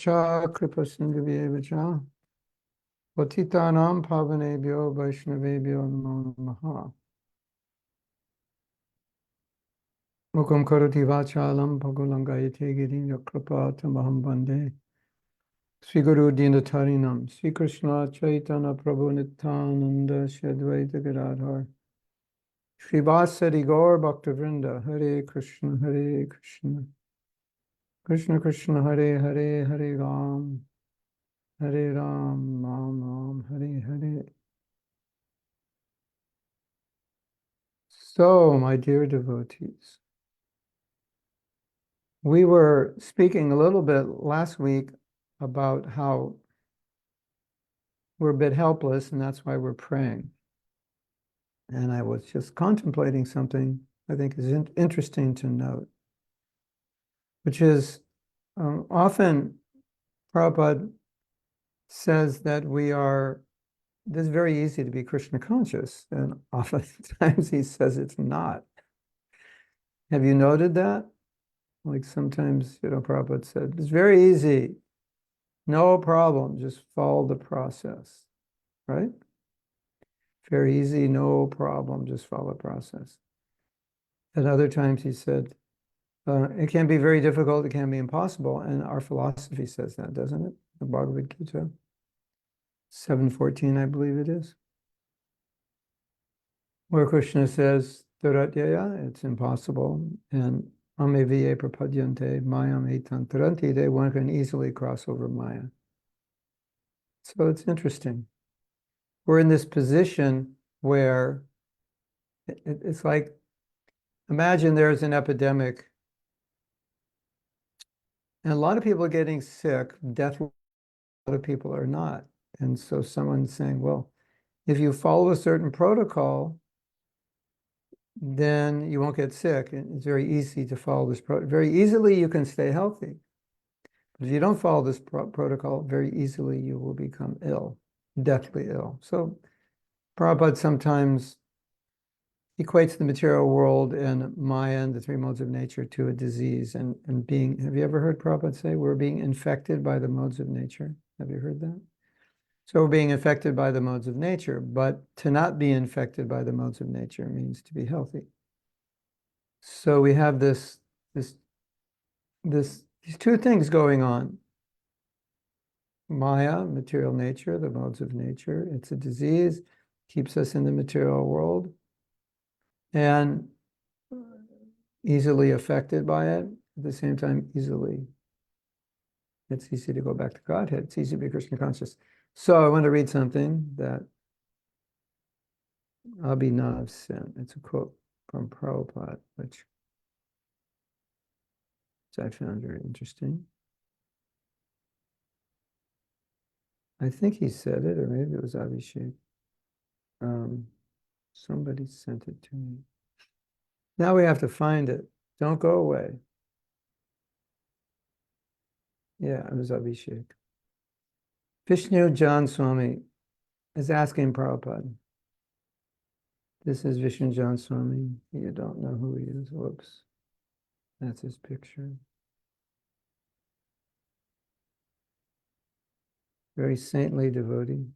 Cha kripa sindhuvye cha patitanam pavanebhyo vaishnavebhyo namo namaha. Mukam karoti vachalam bhagulam gayate girim yakripa tamaham bande. Sri Guru Dinatarinam, Sri Krishna Chaitanya Prabhu Nityananda Shri Advaita Gadadhar, Sri Vasari Gaur Bhaktavrinda, Hare Krishna, Hare Krishna, Krishna Krishna, Hare Hare, Hare Ram, Hare Ram, Ram Ram, Hare Hare. So, my dear devotees, we were speaking a little bit last week about how we're a bit helpless, and that's why we're praying. And I was just contemplating something I think is interesting to note, which is often Prabhupada says that it's very easy to be Krishna conscious, and oftentimes he says it's not. Have you noted that? Like sometimes, Prabhupada said, it's very easy, no problem, just follow the process, right? Very easy, no problem, just follow the process. At other times he said, it can be very difficult, it can be impossible, and our philosophy says that, doesn't it? The Bhagavad Gita, 7:14, I believe it is, where Krishna says, Duratyaya, it's impossible, and Ameviye prapadyante mayam etan tarantite, one can easily cross over Maya. So it's interesting. We're in this position where it's like, imagine there's an epidemic and a lot of people are getting sick, a lot of people are not. And so someone's saying, well, if you follow a certain protocol, then you won't get sick. It's very easy to follow this protocol. Very easily you can stay healthy. But if you don't follow this protocol, very easily you will become ill, deathly ill. So Prabhupada sometimes equates the material world and Maya and the three modes of nature to a disease and being, have you ever heard Prabhupada say, we're being infected by the modes of nature? Have you heard that? So we're being infected by the modes of nature, but to not be infected by the modes of nature means to be healthy. So we have these two things going on. Maya, material nature, the modes of nature, it's a disease, keeps us in the material world, and easily affected by it. At the same time, it's easy to go back to Godhead. It's easy to be Krishna conscious. So I want to read something that Abhinav sent. It's a quote from Prabhupada, which I found very interesting. I think he said it, or maybe it was Abhishek. Somebody sent it to me. Now we have to find it. Don't go away. Yeah, it was Abhishek. Vishnu Jan Swami is asking Prabhupada. This is Vishnu Jan Swami. You don't know who he is. Whoops. That's his picture. Very saintly devotee.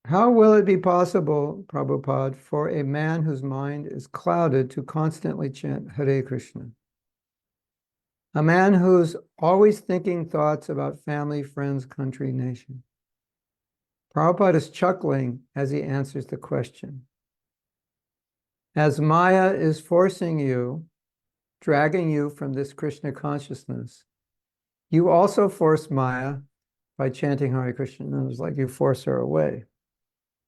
How will it be possible, Prabhupada, for a man whose mind is clouded to constantly chant Hare Krishna? A man who's always thinking thoughts about family, friends, country, nation. Prabhupada is chuckling as he answers the question. As Maya is forcing you, dragging you from this Krishna consciousness, you also force Maya by chanting Hare Krishna. And it's like you force her away.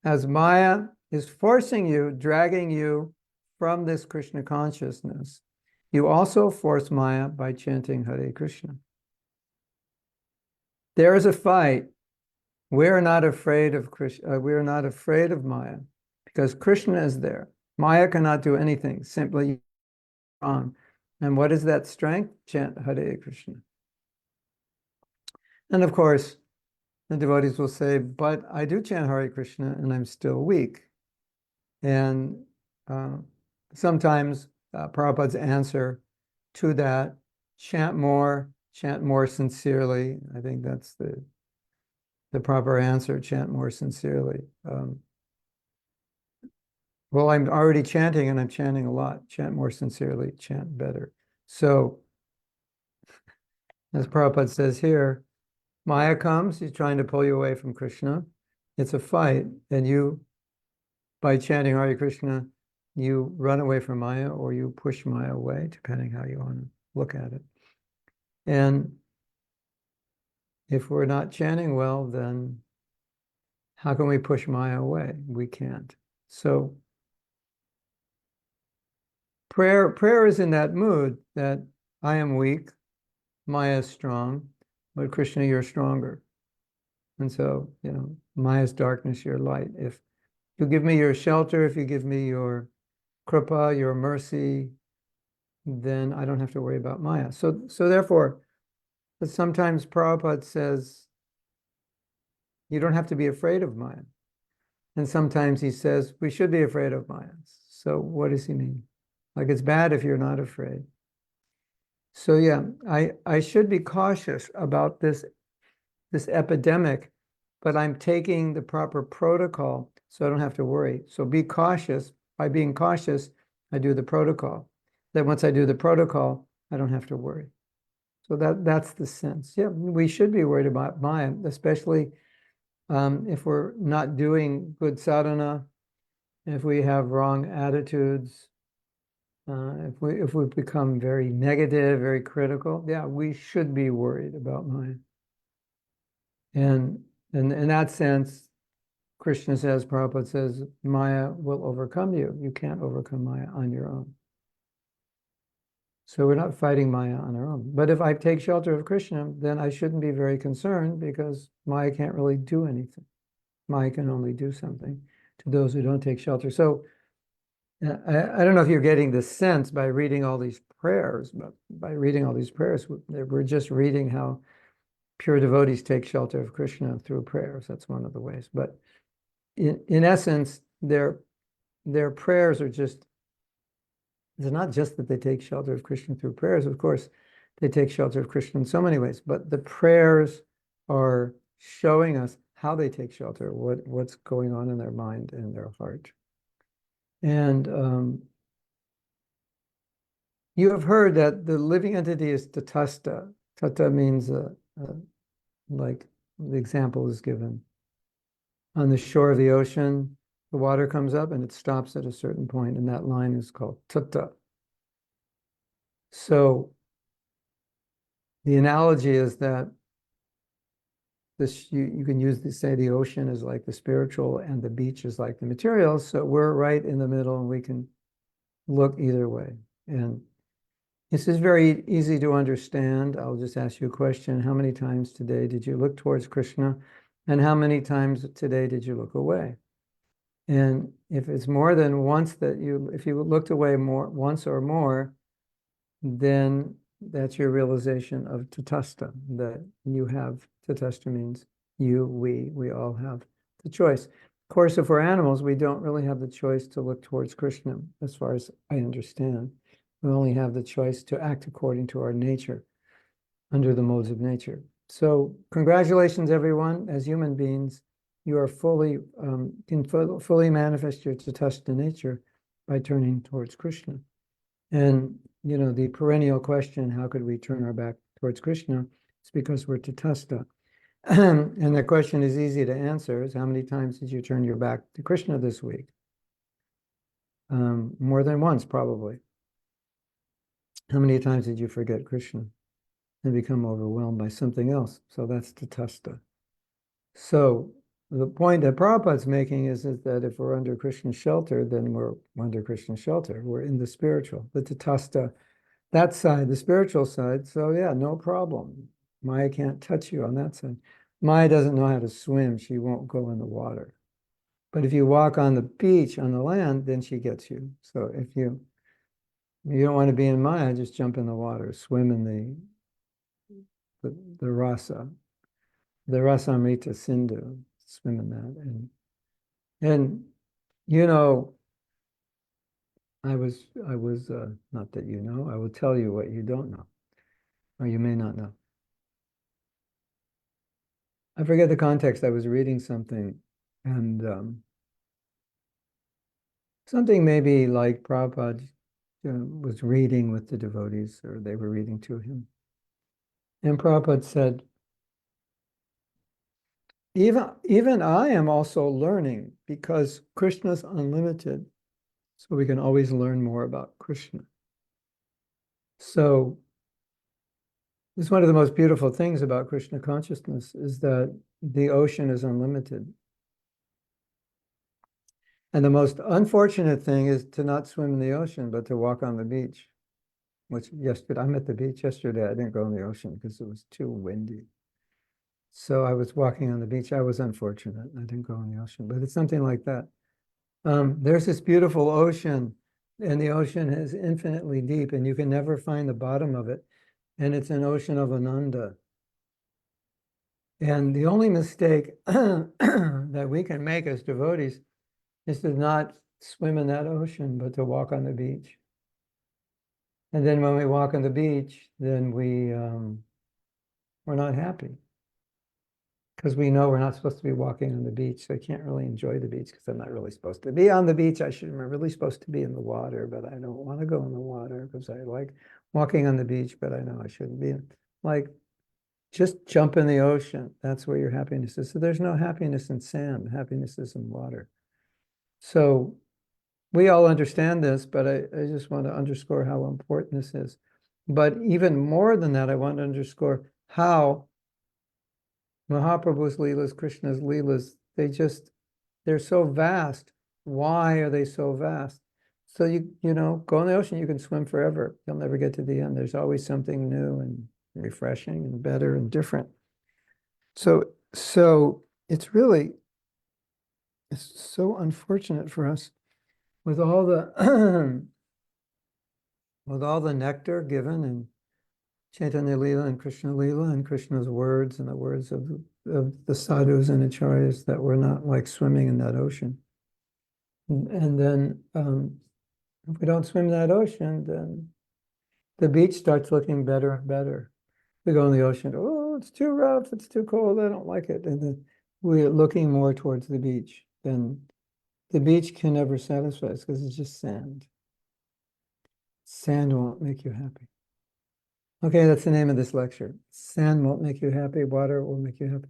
As Maya is forcing you, dragging you from this Krishna consciousness, you also force Maya by chanting Hare Krishna. There is a fight. We're not afraid of Krishna. We're not afraid of Maya because Krishna is there. Maya cannot do anything, simply on. And what is that strength? Chant Hare Krishna. And of course, the devotees will say, but I do chant Hare Krishna and I'm still weak. And sometimes Prabhupada's answer to that. Chant more sincerely. I think that's the proper answer. Chant more sincerely. Well, I'm already chanting, and I'm chanting a lot. Chant more sincerely, chant better. So, as Prabhupada says here, Maya comes, he's trying to pull you away from Krishna. It's a fight, and you, by chanting Hare Krishna, you run away from Maya or you push Maya away, depending how you want to look at it. And if we're not chanting well, then how can we push Maya away? We can't. So prayer is in that mood that I am weak, Maya is strong, but Krishna, you're stronger. And so, Maya's darkness, your light. If you give me your shelter, if you give me your kripa, your mercy, then I don't have to worry about Maya. So therefore, but sometimes Prabhupada says, you don't have to be afraid of Maya. And sometimes he says, we should be afraid of Maya. So what does he mean? Like, it's bad if you're not afraid. So yeah, I should be cautious about this epidemic, but I'm taking the proper protocol so I don't have to worry. So be cautious. By being cautious, I do the protocol. Then once I do the protocol, I don't have to worry. So that's the sense. Yeah, we should be worried about Maya, especially if we're not doing good sadhana, if we have wrong attitudes, if we become very negative, very critical. Yeah, we should be worried about Maya. And in that sense, Krishna says, Prabhupada says, Maya will overcome you. You can't overcome Maya on your own. So we're not fighting Maya on our own. But if I take shelter of Krishna, then I shouldn't be very concerned because Maya can't really do anything. Maya can only do something to those who don't take shelter. So I don't know if you're getting the sense by reading all these prayers, but by reading all these prayers, we're just reading how pure devotees take shelter of Krishna through prayers. That's one of the ways. But in essence, their prayers are just, it's not just that they take shelter of Krishna through prayers. Of course, they take shelter of Krishna in so many ways, but the prayers are showing us how they take shelter, what's going on in their mind and their heart. And you have heard that the living entity is Tasta. Tata means like the example is given. On the shore of the ocean, the water comes up and it stops at a certain point, and that line is called Tata. So the analogy is that this you can use to say the ocean is like the spiritual and the beach is like the material. So we're right in the middle and we can look either way. And this is very easy to understand. I'll just ask you a question. How many times today did you look towards Krishna? And how many times today did you look away? And if it's more than once if you looked away once or more, then that's your realization of tatasta, that you have, tatasta means you, we all have the choice. Of course, if we're animals, we don't really have the choice to look towards Krishna, as far as I understand. We only have the choice to act according to our nature, under the modes of nature. So congratulations, everyone. As human beings, you are can fully manifest your tatasta nature by turning towards Krishna. And, the perennial question, how could we turn our back towards Krishna? It's because we're tatasta. And the question is easy to answer, is how many times did you turn your back to Krishna this week? More than once, probably. How many times did you forget Krishna and become overwhelmed by something else? So that's tatasta. So the point that Prabhupada's making is that if we're under Krishna's shelter, then we're under Krishna's shelter. We're in the spiritual, the tatasta, that side, the spiritual side. So yeah, no problem. Maya can't touch you on that side. Maya doesn't know how to swim. She won't go in the water. But if you walk on the beach, on the land, then she gets you. So if you don't want to be in Maya, just jump in the water, swim in the rasa, the rasamrita sindhu, swim in that. And I was, not that you know, I will tell you what you don't know, or you may not know. I forget the context. I was reading something, and something maybe like Prabhupada was reading with the devotees, or they were reading to him. And Prabhupada said, even I am also learning because Krishna's unlimited, so we can always learn more about Krishna. So this is one of the most beautiful things about Krishna consciousness is that the ocean is unlimited. And the most unfortunate thing is to not swim in the ocean, but to walk on the beach. Which yesterday, I'm at the beach yesterday. I didn't go in the ocean because it was too windy. So I was walking on the beach. I was unfortunate. I didn't go in the ocean, but it's something like that. There's this beautiful ocean, and the ocean is infinitely deep, and you can never find the bottom of it. And it's an ocean of Ananda. And the only mistake that we can make as devotees is to not swim in that ocean, but to walk on the beach. And then when we walk on the beach, then we're not happy because we know we're not supposed to be walking on the beach. So I can't really enjoy the beach because I'm not really supposed to be on the beach. I'm really supposed to be in the water, but I don't want to go in the water because I like walking on the beach, but I know I shouldn't be. Like, just jump in the ocean. That's where your happiness is. So there's no happiness in sand. Happiness is in water. So we all understand this, but I just want to underscore how important this is. But even more than that, I want to underscore how Mahaprabhu's Leelas, Krishna's Leelas, they're so vast. Why are they so vast? So you know, go in the ocean, you can swim forever. You'll never get to the end. There's always something new and refreshing and better and different. So it's so unfortunate for us with all the with all the nectar given in Chaitanya Leela and Krishna Leela and Krishna's words and the words of the sadhus and acharyas that we're not like swimming in that ocean. And then if we don't swim in that ocean, then the beach starts looking better and better. We go in the ocean, oh, it's too rough, it's too cold, I don't like it. And then we're looking more towards the beach. Then the beach can never satisfy us because it's just sand. Sand won't make you happy. Okay, that's the name of this lecture. Sand won't make you happy, water will make you happy.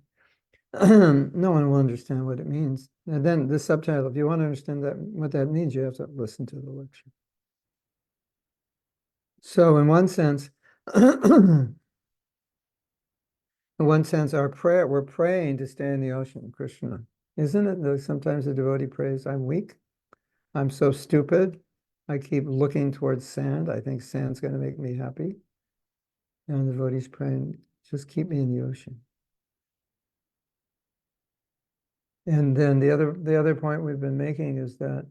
No one will understand what it means. And then the subtitle, if you want to understand what that means, you have to listen to the lecture. So in one sense, our prayer, we're praying to stay in the ocean, Krishna. Isn't it that sometimes the devotee prays, I'm weak, I'm so stupid, I keep looking towards sand, I think sand's going to make me happy. And the devotee's praying, just keep me in the ocean. And then the other point we've been making is that,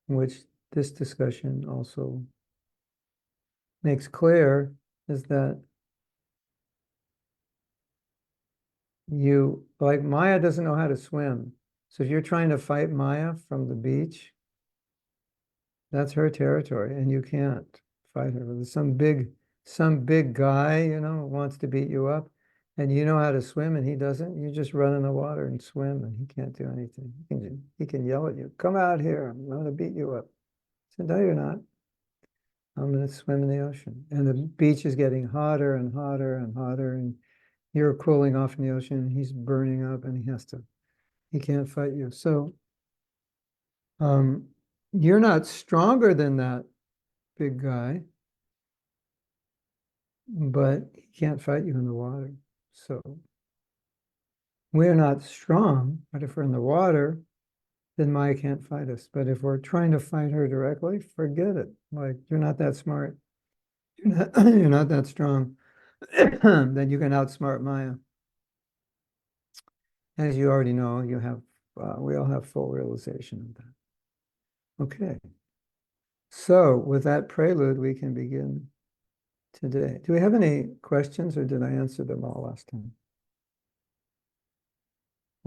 which this discussion also makes clear, is that like Maya doesn't know how to swim. So if you're trying to fight Maya from the beach, that's her territory, and you can't fight her. There's some big guy, you know, wants to beat you up, and you know how to swim, and he doesn't. You just run in the water and swim, and he can't do anything. He can yell at you, "Come out here! I'm going to beat you up." I said, "No, you're not. I'm going to swim in the ocean." And the beach is getting hotter and hotter and hotter, and you're cooling off in the ocean, and he's burning up, and he can't fight you. So you're not stronger than that big guy, but he can't fight you in the water. So we're not strong, but if we're in the water, then Maya can't fight us. But if we're trying to fight her directly, forget it. Like, you're not that smart. You're not that strong. Then you can outsmart Maya. As you already know, we all have full realization of that. Okay. So with that prelude, we can begin today. Do we have any questions, or did I answer them all last time?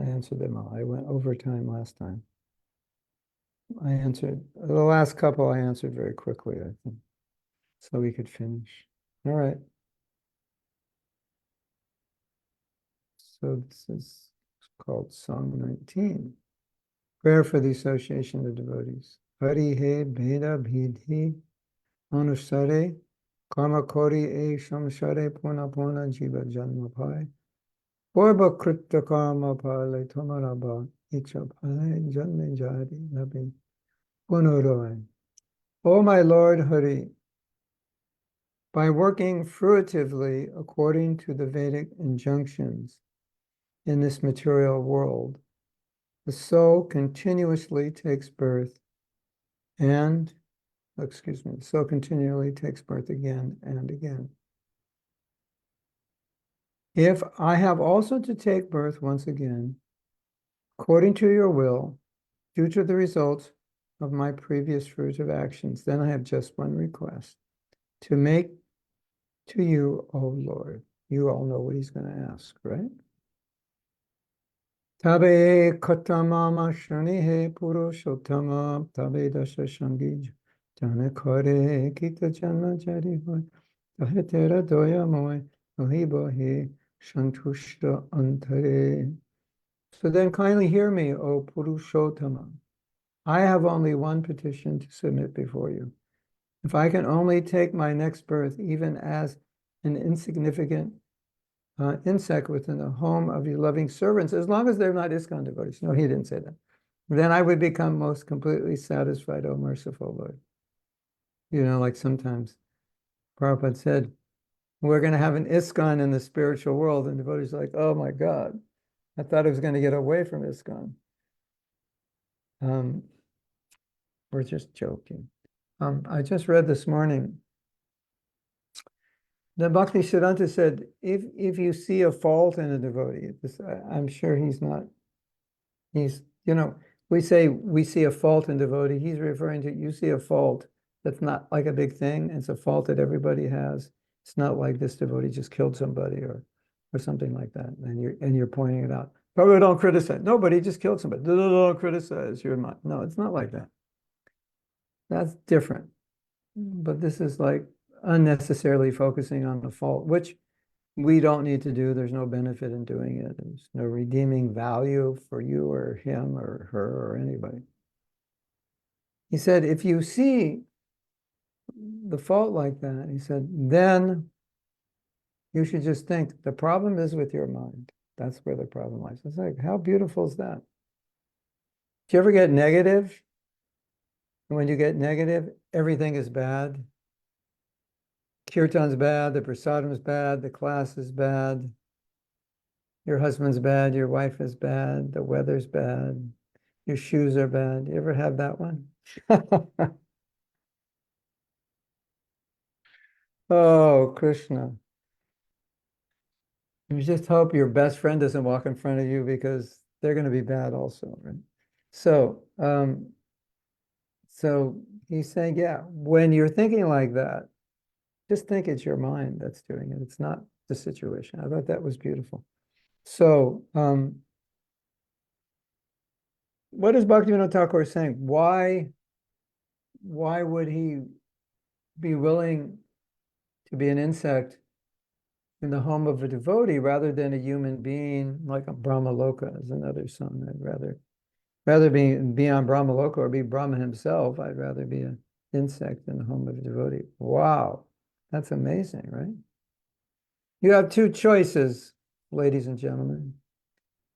I answered them all. I went overtime last time. I answered the last couple. I answered very quickly, I think, so we could finish. All right. So this is called Song 19. Prayer for the Association of Devotees. Hari he bheda bhidhi anusare karma kori e samsare puna puna jiva janma bhai. Porba krita karma pale tamaraba icha pale janme jari nabi punuroy. O my Lord Hari, by working fruitively according to the Vedic injunctions in this material world, the soul continuously takes birth and, the soul continually takes birth again and again. If I have also to take birth once again, according to your will, due to the results of my previous fruitive actions, then I have just one request, to make to you, O Lord. You all know what he's going to ask, right? Tabe katamama shanihe purushottama tabe dasha shangij jana kare kita janma jari hoy tahe tera doya moy ahibahe shantushta antare. So then kindly hear me, O Purushottama. I have only one petition to submit before you. If I can only take my next birth, even as an insignificant insect within the home of your loving servants, as long as they're not ISKCON devotees. No, he didn't say that. Then I would become most completely satisfied, O merciful Lord. You know, like sometimes Prabhupada said, we're going to have an ISKCON in the spiritual world, and devotees are like, oh my God, I thought I was going to get away from ISKCON. We're just joking. I just read this morning that Bhakti Siddhanta said, if you see a fault in a devotee, I'm sure he's not, we say we see a fault in devotee, he's referring to, you see a fault that's not like a big thing, it's a fault that everybody has. It's not like this devotee just killed somebody or something like that, and you're pointing it out. Probably don't criticize. Nobody just killed somebody. Don't criticize. You're not. No, it's not like that. That's different. But this is like unnecessarily focusing on the fault, which we don't need to do. There's no benefit in doing it. There's no redeeming value for you or him or her or anybody. He said, if you see the fault like that, he said, then you should just think the problem is with your mind. That's where the problem lies. It's like, how beautiful is that? Do you ever get negative? And when you get negative, everything is bad. Kirtan's bad, the prasadam's bad, the class is bad, your husband's bad, your wife is bad, the weather's bad, your shoes are bad. You ever have that one? Oh, Krishna. You just hope your best friend doesn't walk in front of you because they're going to be bad also, right? So, so he's saying, yeah, when you're thinking like that, just think it's your mind that's doing it. It's not the situation. I thought that was beautiful. So, what is Bhaktivinoda Thakur saying? Why would he be willing to be an insect in the home of a devotee rather than a human being like a Brahmaloka is another song. I'd rather be on Brahmaloka or be Brahma himself. I'd rather be an insect in the home of a devotee. Wow, that's amazing, right? You have two choices, ladies and gentlemen.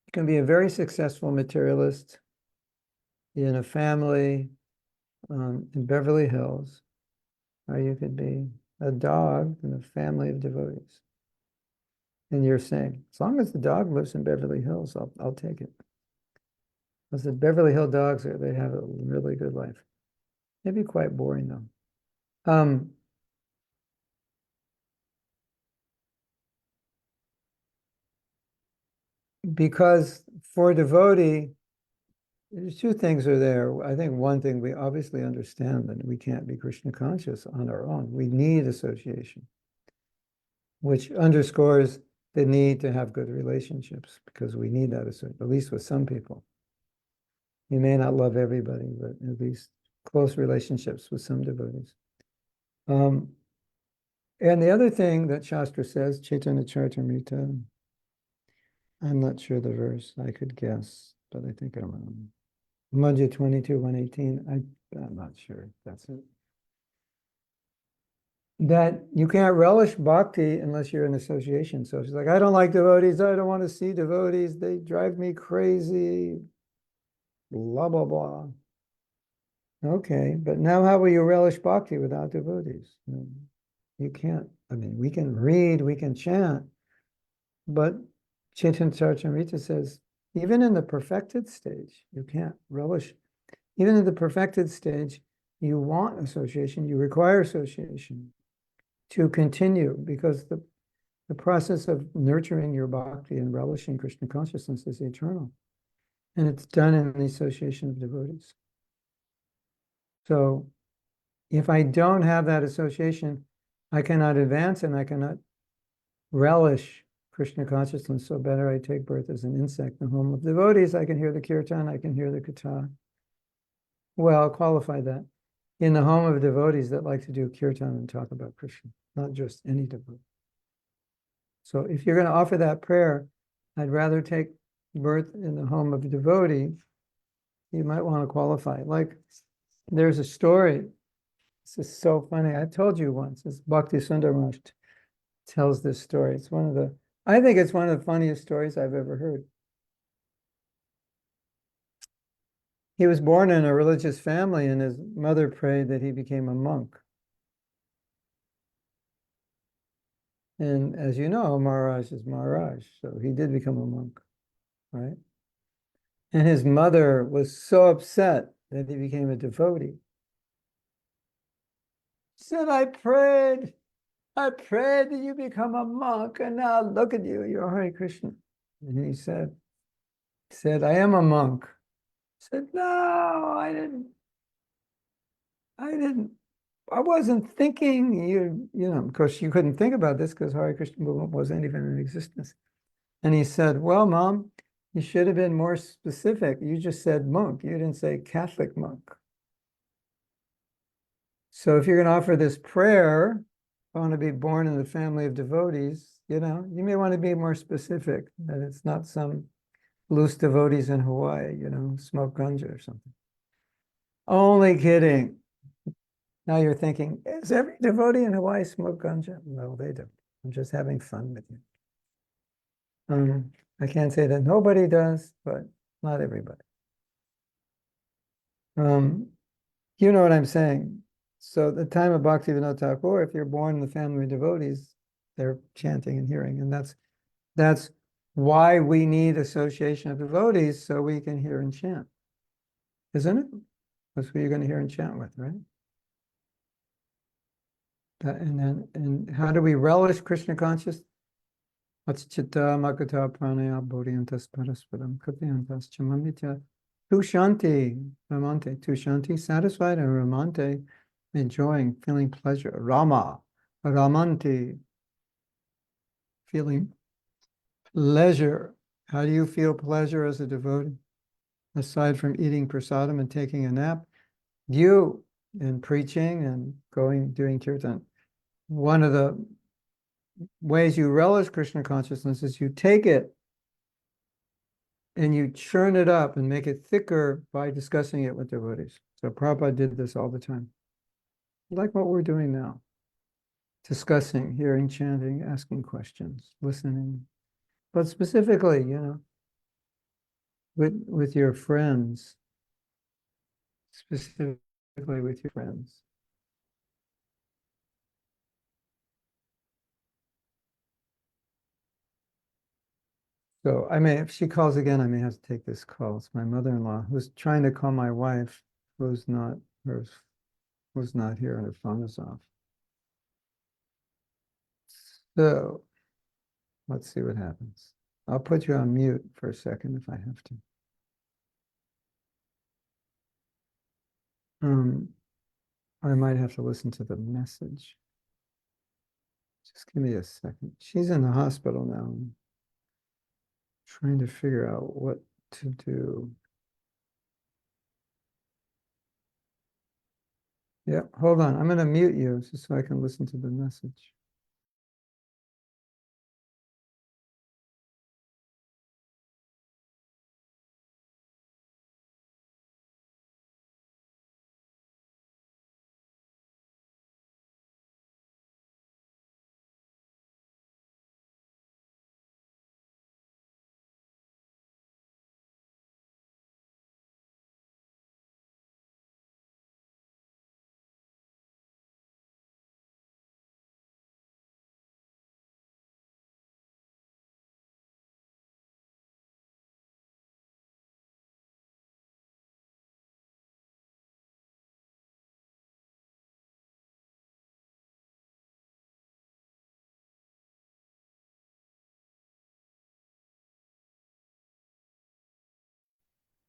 You can be a very successful materialist in a family in Beverly Hills, or you could be a dog in a family of devotees. And you're saying, as long as the dog lives in Beverly Hills, I'll take it. Because the Beverly Hill dogs they have a really good life. Maybe quite boring though. Because for a devotee, there's two things are there. I think one thing we obviously understand that we can't be Krishna conscious on our own. We need association, which underscores the need to have good relationships because we need that, at least with some people. You may not love everybody, but at least close relationships with some devotees. And the other thing that Shastra says, Chaitanya Charitamrita, I'm not sure the verse, I could guess, but I think I'm wrong. Madhya 22, 118, I'm not sure, that's it. That you can't relish bhakti unless you're in association. So she's like, I don't like devotees, I don't want to see devotees, they drive me crazy, blah, blah, blah. Okay, but now how will you relish bhakti without devotees? You can't. I mean, we can read, we can chant, but Chaitanya Charitamrita says, even in the perfected stage, you can't relish. Even in the perfected stage, you want association, you require association to continue, because the process of nurturing your bhakti and relishing Krishna consciousness is eternal. And it's done in the association of devotees. So if I don't have that association, I cannot advance and I cannot relish Krishna consciousness. So better I take birth as an insect in the home of devotees. I can hear the kirtan, I can hear the katha. Well, I'll qualify that. In the home of devotees that like to do kirtan and talk about Krishna, not just any devotee. So if you're going to offer that prayer, I'd rather take birth in the home of a devotee. You might want to qualify. Like, there's a story. This is so funny. I told you once. It's Bhakti Sundarmash tells this story. It's one of the, I think it's one of the funniest stories I've ever heard. He was born in a religious family, and his mother prayed that he became a monk. And as you know, Maharaj is Maharaj, so he did become a monk, right? And his mother was so upset that he became a devotee. She said, I prayed that you become a monk, and now look at you, you're Hare Krishna. And he said, I am a monk. He said, no, I wasn't thinking, you know, of course you couldn't think about this because Hare Krishna movement wasn't even in existence. And he said, well, Mom, you should have been more specific. You just said monk. You didn't say Catholic monk. So if you're going to offer this prayer, I want to be born in the family of devotees, you know, you may want to be more specific, that it's not some loose devotees in Hawaii, you know, smoke ganja or something. Only kidding. Now you're thinking, is every devotee in Hawaii smoke ganja? No, they don't. I'm just having fun with you. I can't say that nobody does, but not everybody. You know what I'm saying. So the time of Bhaktivinoda Thakur, if you're born in the family of devotees, they're chanting and hearing. And that's why we need association of devotees, so we can hear and chant. Isn't it? That's who you're going to hear and chant with, right? And how do we relish Krishna consciousness? Chitta makata pranaya bodhiyantas parasparam kathayantas chamamitya tu shanti ramante, tu shanti, satisfied, and ramante, enjoying, feeling pleasure. Rama, ramanti, feeling pleasure. How do you feel pleasure as a devotee? Aside from eating prasadam and taking a nap, you, and preaching and doing kirtan. One of the ways you relish Krishna consciousness is you take it and you churn it up and make it thicker by discussing it with devotees. So Prabhupada did this all the time. Like what we're doing now. Discussing, hearing, chanting, asking questions, listening. But specifically, you know, with your friends. Specifically with your friends. So if she calls again, I may have to take this call. It's my mother-in-law who's trying to call my wife, who's not here, and her phone is off. So let's see what happens. I'll put you on mute for a second if I have to. I might have to listen to the message. Just give me a second. She's in the hospital now. I'm trying to figure out what to do. Yeah, hold on. I'm going to mute you just so I can listen to the message.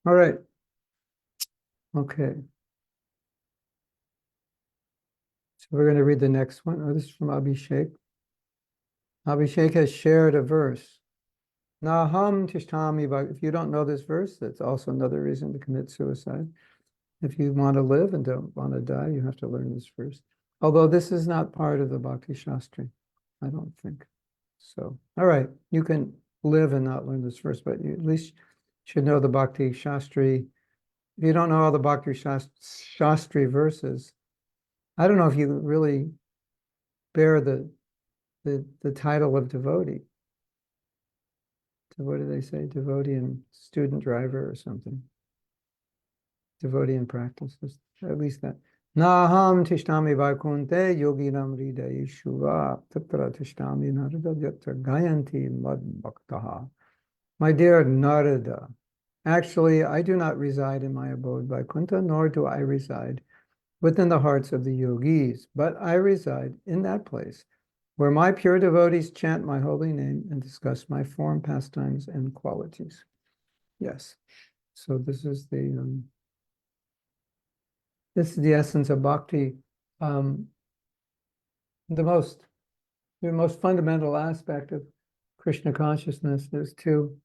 All right. Okay. So we're going to read the next one. Oh, this is from Abhishek. Abhishek has shared a verse. Naham tishtami. If you don't know this verse, that's also another reason to commit suicide. If you want to live and don't want to die, you have to learn this verse. Although this is not part of the Bhakti Shastri, I don't think. So, all right, you can live and not learn this verse, but you at least should know the Bhakti Shastri. If you don't know all the Bhakti Shastri verses, I don't know if you really bear the title of devotee. What do they say? Devotee and student driver or something. Devotee in practice, at least that. Naham tishtami vaikunte yoginam hridaya shuva tatra tishtami narada yatra gayanti mad bhaktaha. My dear Narada, actually, I do not reside in my abode Vaikuntha, nor do I reside within the hearts of the yogis, but I reside in that place where my pure devotees chant my holy name and discuss my form, pastimes, and qualities. Yes. So this is the essence of bhakti. Um, the most fundamental aspect of Krishna consciousness is to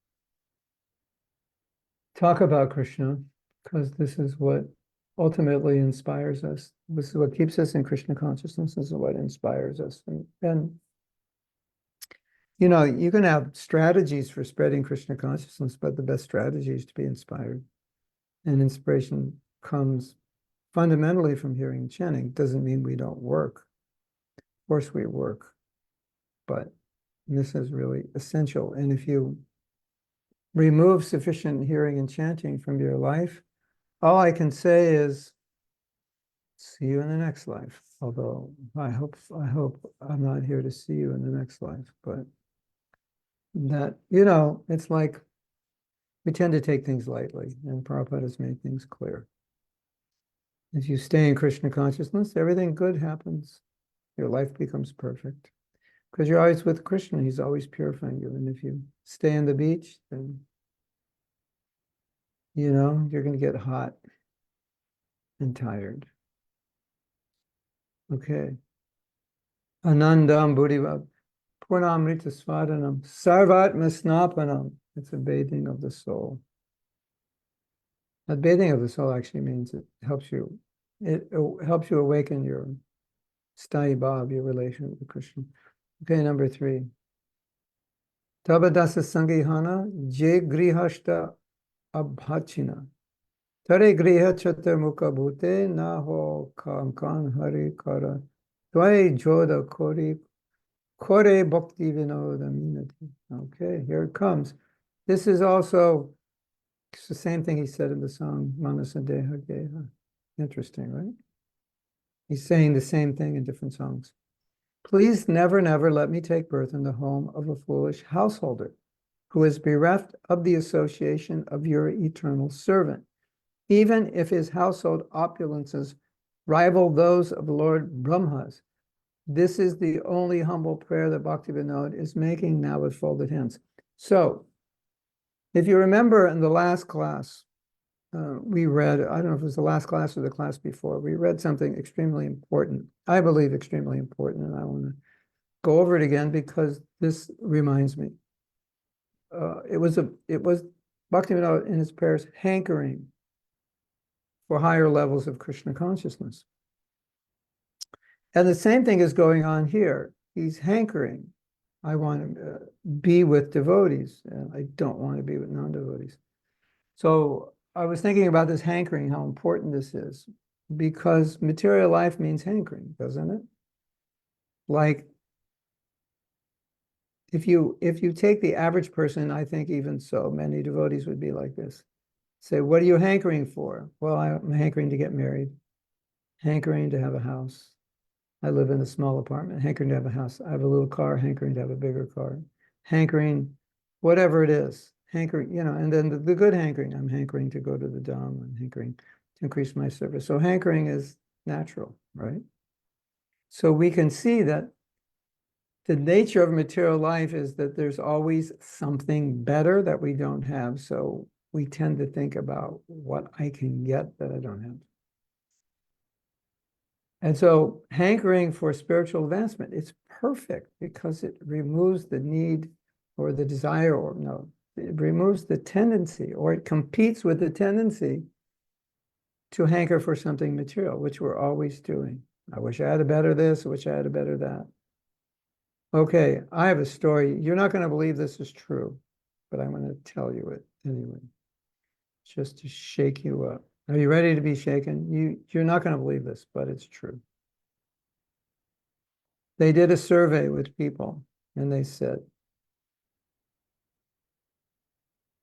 talk about Krishna, because this is what ultimately inspires us. This is what keeps us in Krishna consciousness. This is what inspires us. And you know, you can have strategies for spreading Krishna consciousness, but the best strategy is to be inspired. And inspiration comes fundamentally from hearing and chanting. It doesn't mean we don't work. Of course we work, but this is really essential. And if you remove sufficient hearing and chanting from your life, all I can say is, see you in the next life. Although I hope I'm not here to see you in the next life, but that, you know, it's like we tend to take things lightly, and Prabhupada has made things clear. If you stay in Krishna consciousness, everything good happens. Your life becomes perfect. Because you're always with Krishna, he's always purifying you. And if you stay on the beach, then, you know, you're going to get hot and tired. Okay. Anandam Buddhiva Purnamrita Svadanam Sarvatma Snapanam. It's a bathing of the soul. That bathing of the soul actually means it helps you awaken your sthayi bhav, your relation with Krishna. Okay, number 3. Tabadasa Sangihana Je Grihashta Abhachina. Tare Griha Chatur Mukha Bhute Naho Kankan Hari Kara Dwai Joda Kori Kore Bhakti Vinoda Minati. Okay, here it comes. This is also it's the same thing he said in the song Manasadeha Geha. Interesting, right? He's saying the same thing in different songs. Please never, never let me take birth in the home of a foolish householder who is bereft of the association of your eternal servant, even if his household opulences rival those of Lord Brahma's. This is the only humble prayer that Bhakti Vinod is making now with folded hands. So, if you remember in the last class, we read, I don't know if it was the last class or the class before, we read something extremely important, I believe extremely important, and I want to go over it again because this reminds me. It was Bhaktivinoda in his prayers hankering for higher levels of Krishna consciousness. And the same thing is going on here. He's hankering. I want to be with devotees, and I don't want to be with non-devotees. So I was thinking about this hankering, how important this is, because material life means hankering, doesn't it? Like, if you take the average person, I think even so, many devotees would be like this. Say, what are you hankering for? Well, I'm hankering to get married, hankering to have a house. I live in a small apartment, hankering to have a house. I have a little car, hankering to have a bigger car. Hankering, whatever it is, hankering, and then the good hankering, I'm hankering to go to the Dham, I'm hankering to increase my service. So hankering is natural, right? So we can see that the nature of material life is that there's always something better that we don't have. So we tend to think about what I can get that I don't have. And so hankering for spiritual advancement, it's perfect because it removes the need or the desire, or no, it removes the tendency, or it competes with the tendency to hanker for something material, which we're always doing. I wish I had a better this, I wish I had a better that. Okay, I have a story. You're not going to believe this is true, but I'm going to tell you it anyway, just to shake you up. Are you ready to be shaken? You're not going to believe this, but it's true. They did a survey with people, and they said,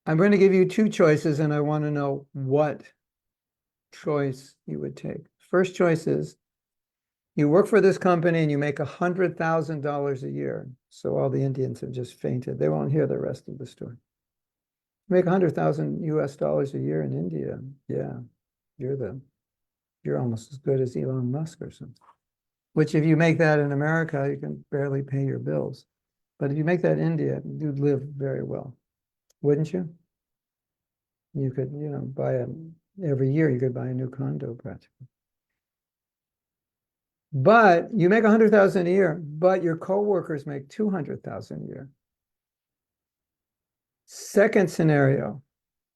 I'm going to give you two choices, and I want to know what choice you would take. First choice is, you work for this company and you make $100,000 a year. So all the Indians have just fainted. They won't hear the rest of the story. You make 100,000 US dollars a year in India. Yeah, you're almost as good as Elon Musk or something. Which if you make that in America, you can barely pay your bills. But if you make that in India, you'd live very well, wouldn't you? You could, every year you could buy a new condo practically. But you make 100,000 a year, but your coworkers make 200,000 a year. Second scenario,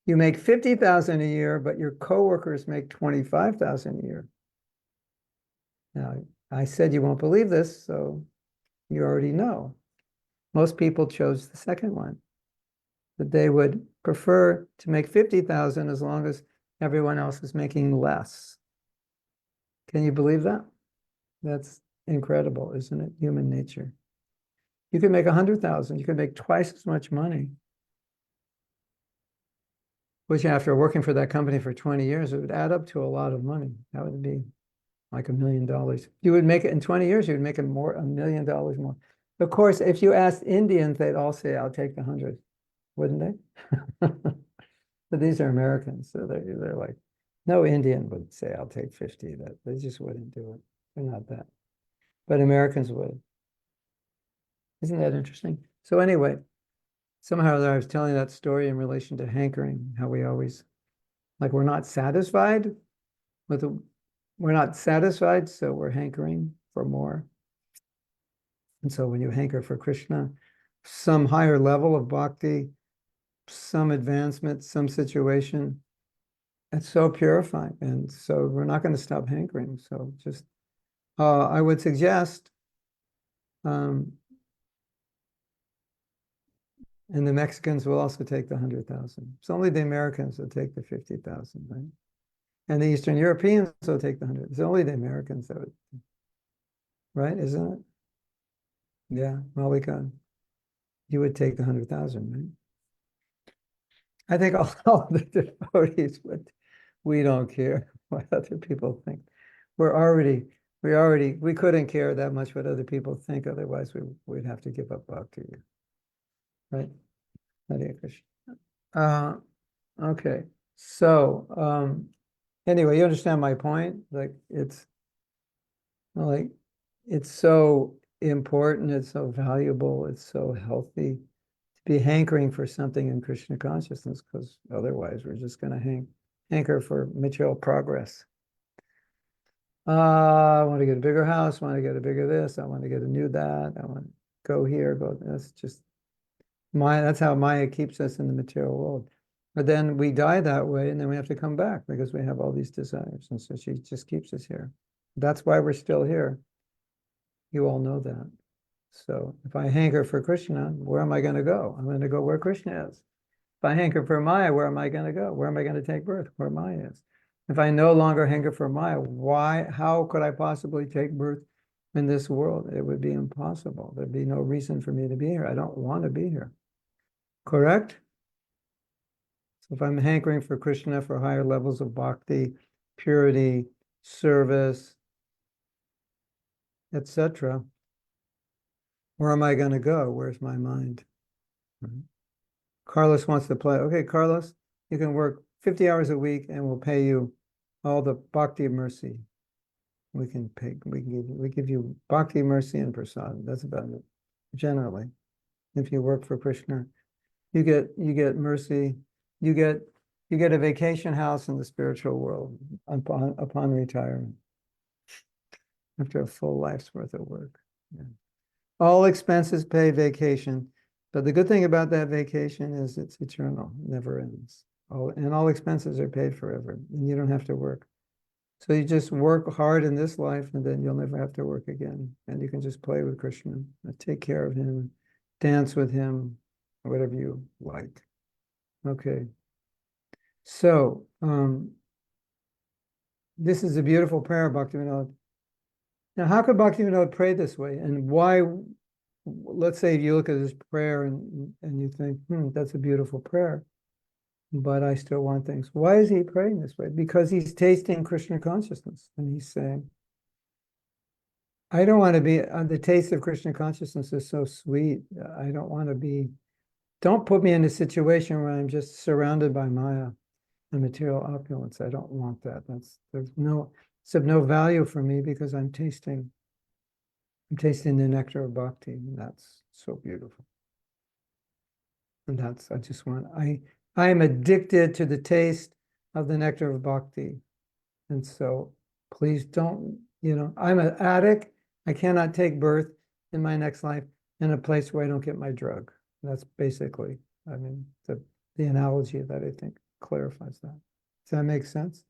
you make 50,000 a year, but your coworkers make 25,000 a year. Now, I said you won't believe this, so you already know. Most people chose the second one, that they would prefer to make 50,000 as long as everyone else is making less. Can you believe that? That's incredible, isn't it? Human nature. You can make 100,000, you can make twice as much money, which after working for that company for 20 years, it would add up to a lot of money. That would be like $1 million. You would make it in 20 years, you would make it more, $1 million more. Of course, if you asked Indians, they'd all say, I'll take the 100, wouldn't they? But these are Americans, so they're like, no Indian would say, I'll take 50. That they just wouldn't do it. They're not that. But Americans would. Isn't that interesting? So anyway, somehow I was telling that story in relation to hankering, how we always, like we're not satisfied we're not satisfied, so we're hankering for more. And so when you hanker for Krishna, some higher level of bhakti, some advancement, some situation, it's so purifying. And so we're not going to stop hankering. So just, I would suggest, and the Mexicans will also take the 100,000. It's only the Americans that take the 50,000, right? And the Eastern Europeans will take the 100. It's only the Americans that would, right? Isn't it? Yeah, Malika, you would take the 100,000, right? I think all the devotees would. We don't care what other people think. We couldn't care that much what other people think. Otherwise, we'd have to give up bhakti, right? Hare Krishna. Okay. So, anyway, you understand my point? Like it's so important, it's so valuable, it's so healthy to be hankering for something in Krishna consciousness, because otherwise we're just going to hanker for material progress. I want to get a bigger house, I want to get a bigger this, I want to get a new that, I want to go here, go. That's just that's how Maya keeps us in the material world. But then we die that way, and then we have to come back because we have all these desires. And so she just keeps us here. That's why we're still here. You all know that. So if I hanker for Krishna, where am I going to go? I'm going to go where Krishna is. If I hanker for Maya, where am I going to go? Where am I going to take birth? Where Maya is. If I no longer hanker for Maya, how could I possibly take birth in this world? It would be impossible. There'd be no reason for me to be here. I don't want to be here. Correct? So if I'm hankering for Krishna, for higher levels of bhakti, purity, service, etc., where am I going to go? Where's my mind? Carlos wants to play. Okay, Carlos, you can work 50 hours a week and we'll pay you all the bhakti mercy. We give you bhakti mercy and prasad. That's about it. Generally, if you work for Krishna, you get mercy, you get a vacation house in the spiritual world upon retirement after a full life's worth of work. Yeah. All expenses paid vacation. But the good thing about that vacation is it's eternal, never ends. All expenses are paid forever, and you don't have to work. So you just work hard in this life, and then you'll never have to work again. And you can just play with Krishna, and take care of him, dance with him, whatever you like. Okay. So this is a beautiful prayer, Bhaktivinoda. Now, how could Bhaktivinoda pray this way? And why? Let's say you look at this prayer and you think, that's a beautiful prayer, but I still want things. Why is he praying this way? Because he's tasting Krishna consciousness, and he's saying, I don't want to be, the taste of Krishna consciousness is so sweet. I don't want to be, don't put me in a situation where I'm just surrounded by Maya and material opulence. I don't want that. It's of no value for me because I'm tasting the nectar of bhakti, and that's so beautiful. And I am addicted to the taste of the nectar of bhakti. And so please don't, I'm an addict. I cannot take birth in my next life in a place where I don't get my drug. That's basically, the analogy that I think clarifies that. Does that make sense?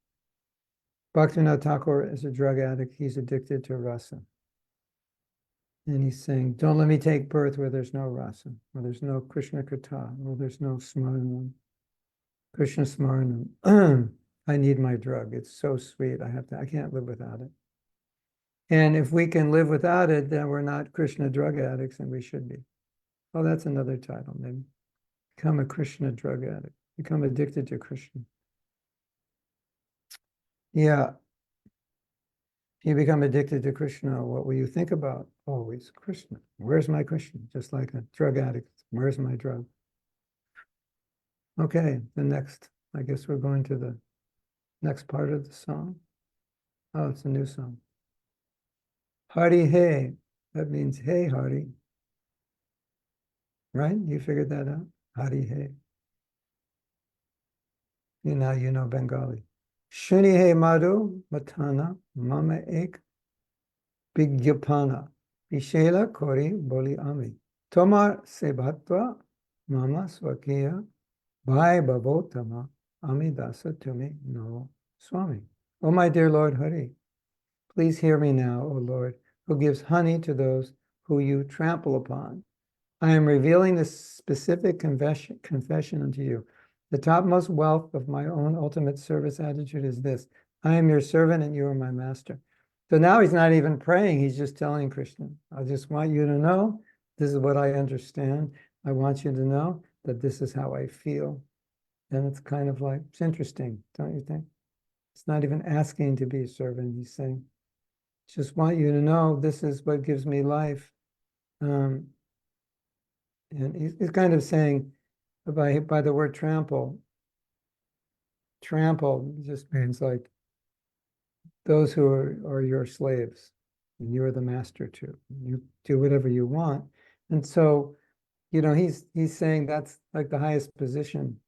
Bhaktivinoda Thakur is a drug addict. He's addicted to rasa. And he's saying, don't let me take birth where there's no rasa, where there's no Krishna Katha, where there's no smaranam, Krishna smaranam. I need my drug. It's so sweet. I can't live without it. And if we can live without it, then we're not Krishna drug addicts, and we should be. Oh, that's another title. Maybe become a Krishna drug addict. Become addicted to Krishna. Yeah. If you become addicted to Krishna, what will you think about? Always Krishna. Where's my Krishna? Just like a drug addict. Where's my drug? Okay, I guess we're going to the next part of the song. Oh, it's a new song. Hari Hey. That means, hey, Hari. Right? You figured that out? Hari Hey. You know Bengali. Shuni Hey Madhu Matana Mama Ek Bigyapana Vishela Kori Boli Ami Tomar Sebatva Mama Swakiya Bhai Babotama Amidasa Tumi No Swami. Oh, my dear Lord Hari, please hear me now, O Lord, who gives honey to those who you trample upon. I am revealing this specific confession unto you. The topmost wealth of my own ultimate service attitude is this: I am your servant and you are my master. So now he's not even praying, he's just telling Krishna, I just want you to know, this is what I understand. I want you to know that this is how I feel. And it's kind of like, it's interesting, don't you think? It's not even asking to be a servant, he's saying, just want you to know this is what gives me life. And he's kind of saying, by the word trample just means like those who are your slaves, and you're the master too. You do whatever you want. And so, he's saying that's like the highest position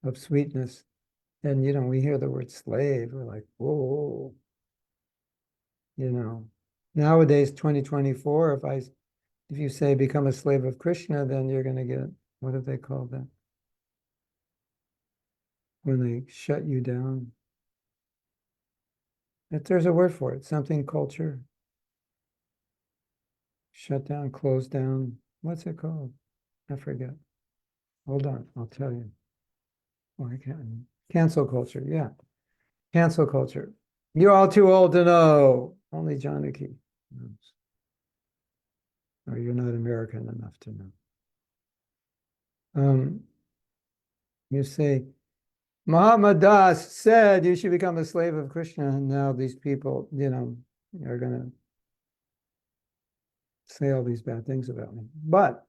of sweetness. And, we hear the word slave, we're like, whoa, nowadays, 2024, if you say become a slave of Krishna, then you're going to get, what do they call that? When they shut you down. There's a word for it, something culture. shut down, close down. What's it called? I forget. Hold on, I'll tell you. Oh, I can't. Cancel culture, yeah. Cancel culture. You're all too old to know. Only Janaki knows. Or you're not American enough to know. You say, Mahatma Das said you should become a slave of Krishna, and now these people, are going to say all these bad things about me. But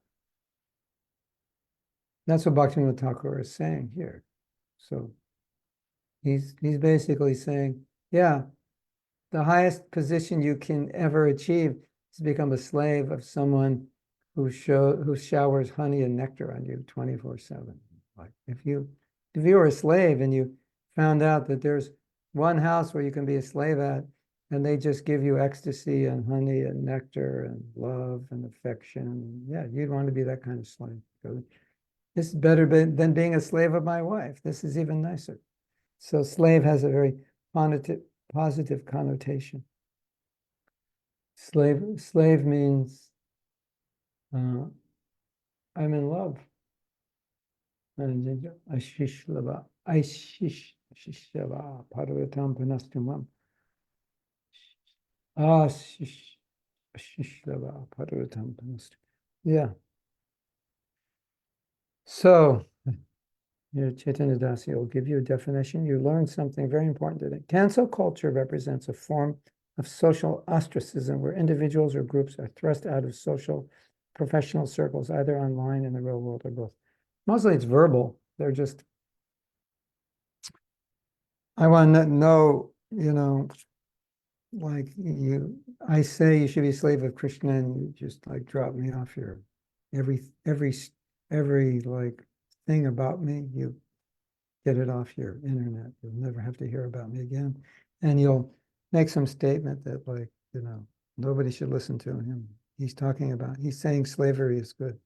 that's what Bhaktivinoda Thakur is saying here. So he's basically saying, yeah, the highest position you can ever achieve is to become a slave of someone who showers honey and nectar on you 24/7. Like if you were a slave and you found out that there's one house where you can be a slave at, and they just give you ecstasy and honey and nectar and love and affection, yeah, you'd want to be that kind of slave. This is better than being a slave of my wife. This is even nicer. So slave has a very positive connotation. Slave means I'm in love. Ashishlava, Aishishava, Parvatam Panastumam. Ashishlava, Parvatam Panastum. Yeah. So, Chaitanya Dasi will give you a definition. You learned something very important today. Cancel culture represents a form of social ostracism where individuals or groups are thrust out of social, professional circles, either online in the real world or both. Mostly it's verbal. They're just, I want to know, like I say you should be a slave of Krishna, and you just like drop me off your every like thing about me, you get it off your internet. You'll never have to hear about me again. And you'll make some statement that like, nobody should listen to him. He's saying slavery is good.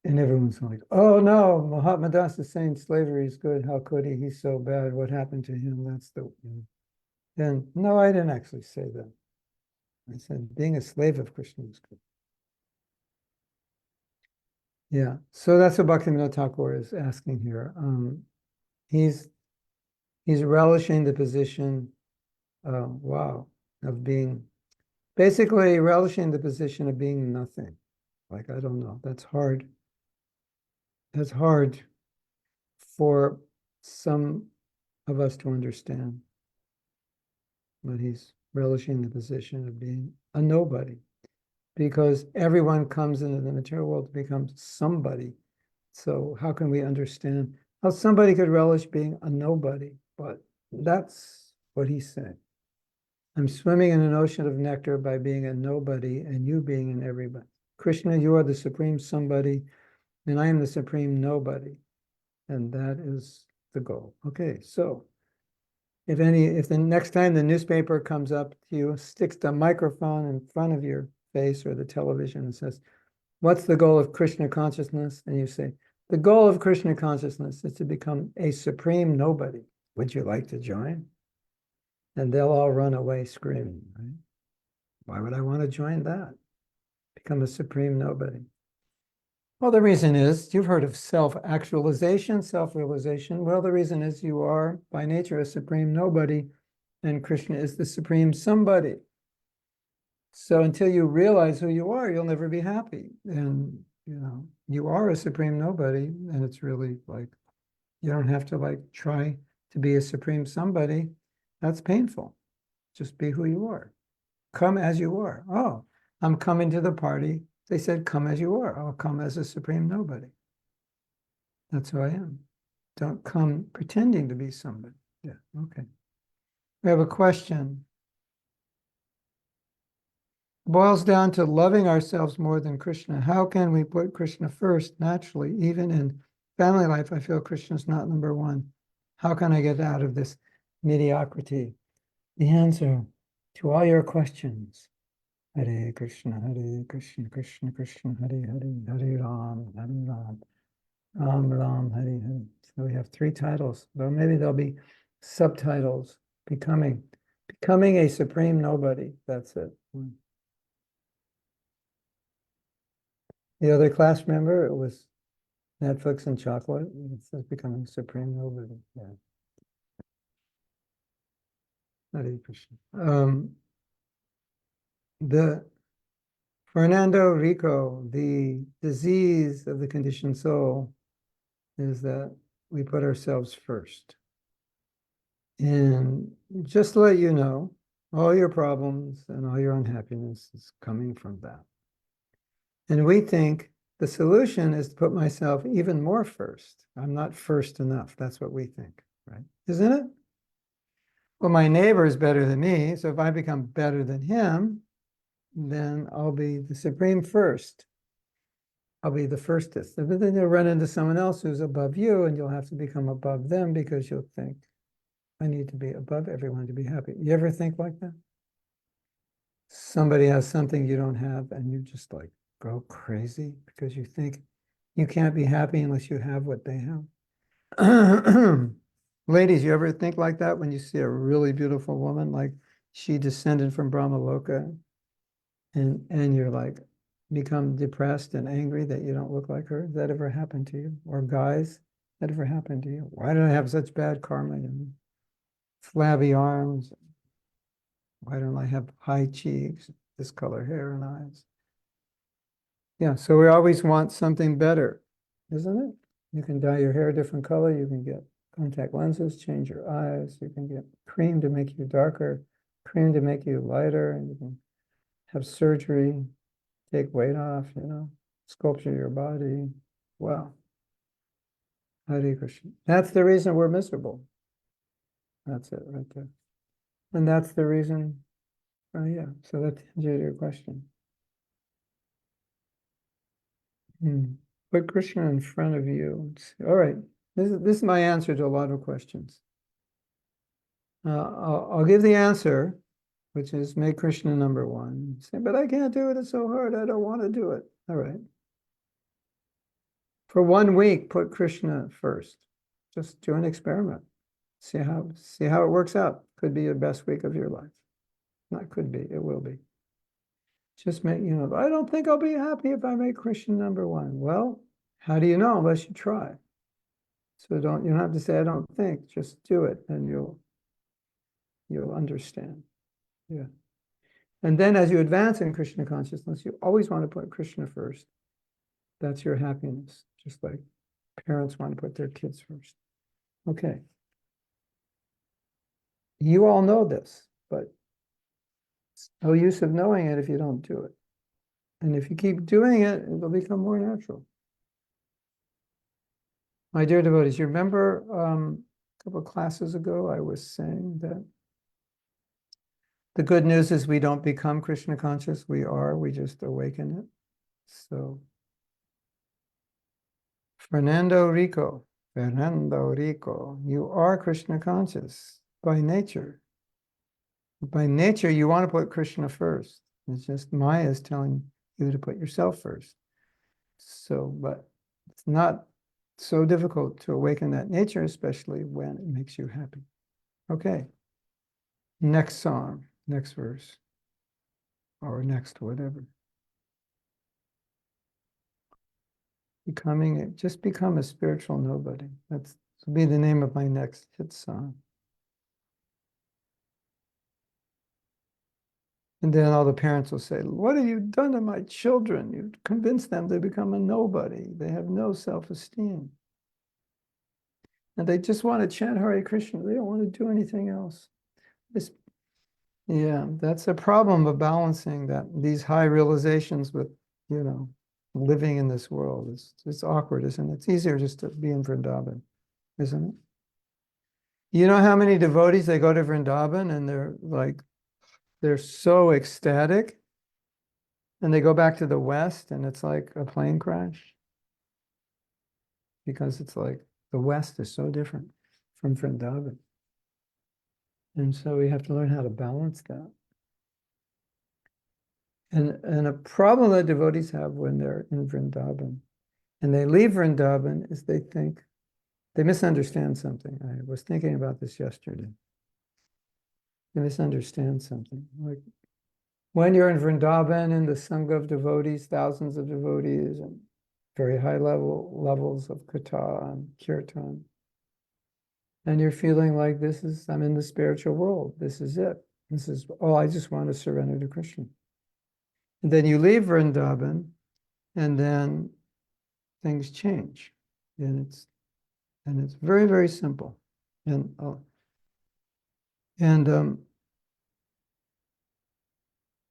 And everyone's like, oh no, Mahatma Das is saying slavery is good. How could he? He's so bad. What happened to him? That's Then, no, I didn't actually say that. I said being a slave of Krishna is good. Yeah, so that's what Bhaktivinoda Thakur is asking here. He's relishing the position, of being, basically relishing the position of being nothing. Like, I don't know, that's hard. That's hard for some of us to understand. But he's relishing the position of being a nobody, because everyone comes into the material world to become somebody. So how can we understand how somebody could relish being a nobody? But that's what he's saying. I'm swimming in an ocean of nectar by being a nobody and you being an everybody. Krishna, you are the supreme somebody, and I am the supreme nobody. And that is the goal. Okay, so if the next time the newspaper comes up to you, sticks the microphone in front of your face or the television and says, what's the goal of Krishna consciousness? And you say, the goal of Krishna consciousness is to become a supreme nobody. Would you like to join? And they'll all run away screaming, right? Why would I want to join that? Become a supreme nobody. Well, the reason is, you've heard of self-actualization, self-realization. Well, the reason is you are by nature a supreme nobody, and Krishna is the supreme somebody. So until you realize who you are, you'll never be happy. And, you are a supreme nobody, and it's really like, you don't have to like try to be a supreme somebody. That's painful. Just be who you are. Come as you are. Oh, I'm coming to the party. They said, come as you are. I'll come as a supreme nobody. That's who I am. Don't come pretending to be somebody. Yeah, okay. We have a question. It boils down to loving ourselves more than Krishna. How can we put Krishna first naturally? Even in family life, I feel Krishna's not number one. How can I get out of this mediocrity? The answer to all your questions, Hare Krishna, Krishna Krishna, Hare Hare, Hare Ram, Ram Ram, Hare Hare. So we have 3 titles, though maybe there'll be subtitles, becoming Becoming a supreme nobody. That's it. The other class member, it was Netflix and chocolate. It says becoming supreme nobody. Yeah. Hare Krishna. The Fernando Rico, the disease of the conditioned soul is that we put ourselves first. And just to let you know, all your problems and all your unhappiness is coming from that. And we think the solution is to put myself even more first. I'm not first enough. That's what we think, right? Isn't it? Well, my neighbor is better than me, so if I become better than him, then I'll be the supreme first. I'll be the firstest. But then you'll run into someone else who's above you, and you'll have to become above them because you'll think, I need to be above everyone to be happy. You ever think like that? Somebody has something you don't have, and you just like go crazy because you think you can't be happy unless you have what they have. Ladies, you ever think like that when you see a really beautiful woman, like she descended from Brahmaloka, and you're like become depressed and angry that you don't look like her? Does that ever happen to you? Or guys, that ever happened to you? Why did I have such bad karma? Flabby arms. Why don't I have high cheeks, this color hair and eyes? Yeah, so we always want something better, isn't it? You can dye your hair a different color. You can get contact lenses, change your eyes. You can get cream to make you darker, cream to make you lighter. And you can have surgery, take weight off, sculpture your body. Wow. Hare Krishna. That's the reason we're miserable. That's it right there. And that's the reason, yeah, so that answers your question. Put Krishna in front of you. All right, this is my answer to a lot of questions. I'll give the answer, which is make Krishna number one. Say, but I can't do it, it's so hard, I don't want to do it. All right. For 1 week, put Krishna first. Just do an experiment. See how it works out. Could be the best week of your life. Not could be, it will be. Just make, I don't think I'll be happy if I make Krishna number one. Well, how do you know unless you try? So you don't have to say, I don't think, just do it and you'll understand. Yeah. And then as you advance in Krishna consciousness, you always want to put Krishna first. That's your happiness, just like parents want to put their kids first. Okay. You all know this, but it's no use of knowing it if you don't do it. And if you keep doing it, it'll become more natural. My dear devotees, you remember a couple of classes ago, I was saying that the good news is we don't become Krishna conscious. We just awaken it. So, Fernando Rico, you are Krishna conscious by nature. By nature, you want to put Krishna first. It's just Maya is telling you to put yourself first. So, but it's not so difficult to awaken that nature, especially when it makes you happy. Okay. Next song, next verse, or next whatever. Just become a spiritual nobody. This will be the name of my next hit song. And then all the parents will say, what have you done to my children? You've convinced them they become a nobody. They have no self-esteem. And they just want to chant Hare Krishna. They don't want to do anything else. Yeah, that's a problem of balancing these high realizations with, living in this world. It's awkward, isn't it? It's easier just to be in Vrindavan, isn't it? You know how many devotees, they go to Vrindavan and they're so ecstatic, and they go back to the West and it's like a plane crash, because it's like the West is so different from Vrindavan. And so we have to learn how to balance that. And a problem that devotees have when they're in Vrindavan and they leave Vrindavan is they misunderstand something. I was thinking about this yesterday. You misunderstand something. Like when you're in Vrindavan in the Sangha of devotees, thousands of devotees, and very high levels of katha and kirtan, and you're feeling like I'm in the spiritual world. This is it. I just want to surrender to Krishna. And then you leave Vrindavan, and then things change. And it's very, very simple. And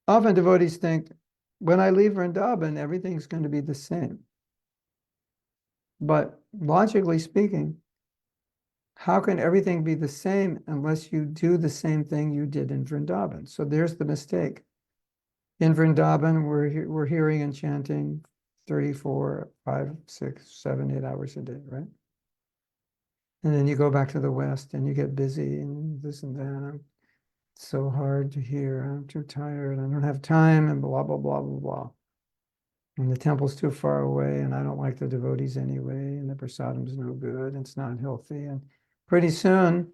often devotees think, when I leave Vrindavan, everything's going to be the same. But logically speaking, how can everything be the same unless you do the same thing you did in Vrindavan? So there's the mistake. In Vrindavan, we're hearing and chanting 3, 4, 5, 6, 7, 8 hours a day, right? And then you go back to the West and you get busy and this and that. It's so hard to hear. I'm too tired. I don't have time and blah, blah, blah, blah, blah. And the temple's too far away and I don't like the devotees anyway. And the prasadam's no good. It's not healthy. And pretty soon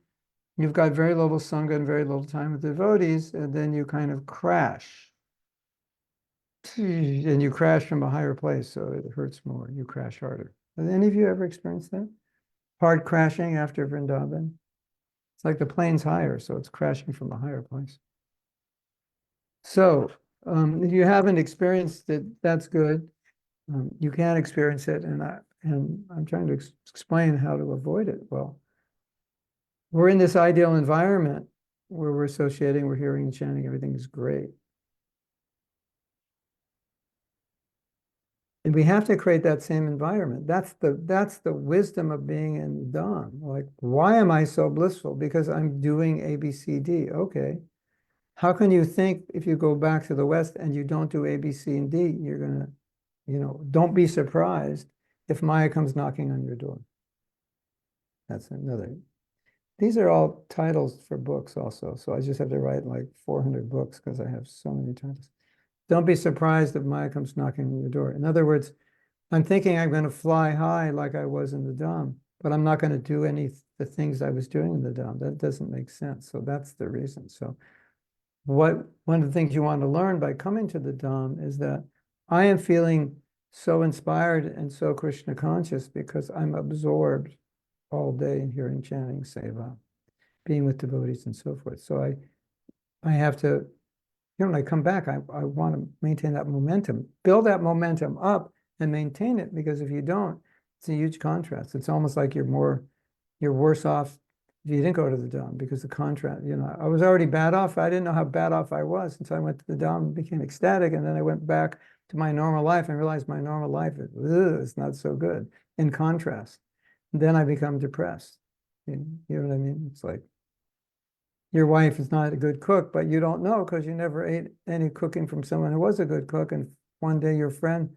you've got very little sangha and very little time with devotees. And then you kind of crash. And you crash from a higher place. So it hurts more. You crash harder. Have any of you ever experienced that? Hard crashing after Vrindavan? It's like the plane's higher, so it's crashing from a higher place. So if you haven't experienced it, that's good. You can experience it, and I'm trying to explain how to avoid it. Well, we're in this ideal environment where we're associating, we're hearing and chanting, everything is great. And we have to create that same environment. That's the wisdom of being in Dham. Like, why am I so blissful? Because I'm doing A, B, C, D. Okay. How can you think if you go back to the West and you don't do A, B, C, and D, you're gonna, don't be surprised if Maya comes knocking on your door. That's another. These are all titles for books also. So I just have to write like 400 books because I have so many titles. Don't be surprised if Maya comes knocking on your door. In other words, I'm thinking I'm going to fly high like I was in the Dham, but I'm not going to do the things I was doing in the Dham. That doesn't make sense. So that's the reason. So one of the things you want to learn by coming to the Dham is that I am feeling so inspired and so Krishna conscious because I'm absorbed all day in hearing, chanting, seva, being with devotees and so forth. So I have to, when I come back, I want to maintain that momentum, build that momentum up and maintain it, because if you don't, it's a huge contrast. It's almost like you're worse off if you didn't go to the Dham, because the contrast, I was already bad off. I didn't know how bad off I was until I went to the Dham and became ecstatic. And then I went back to my normal life and realized my normal life is not so good, in contrast. And then I become depressed. You know what I mean? It's like, your wife is not a good cook, but you don't know because you never ate any cooking from someone who was a good cook. And one day your friend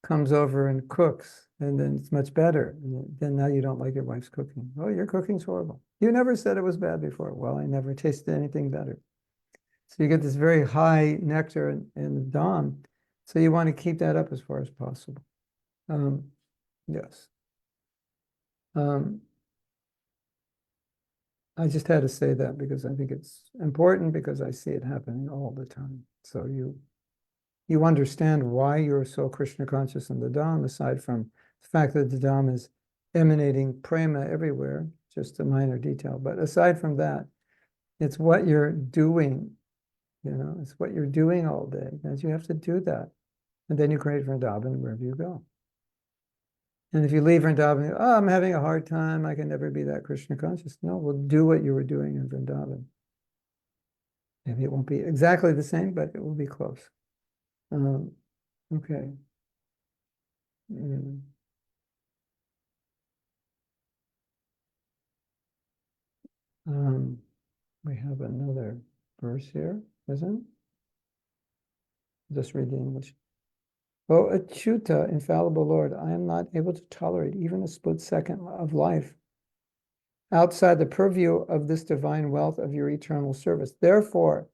comes over and cooks, and then it's much better. And then now you don't like your wife's cooking. Oh, your cooking's horrible. You never said it was bad before. Well, I never tasted anything better. So you get this very high nectar in the Dham. So you want to keep that up as far as possible. Yes. I just had to say that because I think it's important, because I see it happening all the time. So you understand why you're so Krishna conscious in the Dham, aside from the fact that the Dham is emanating prema everywhere, just a minor detail. But aside from that, it's what you're doing, it's what you're doing all day, and you have to do that. And then you create Vrindavan wherever you go. And if you leave Vrindavan, I'm having a hard time, I can never be that Krishna conscious. No, we'll do what you were doing in Vrindavan. Maybe it won't be exactly the same, but it will be close. Okay. We have another verse here, isn't it? Just read the English. Oh, Achyuta, infallible Lord, I am not able to tolerate even a split second of life outside the purview of this divine wealth of your eternal service. Therefore,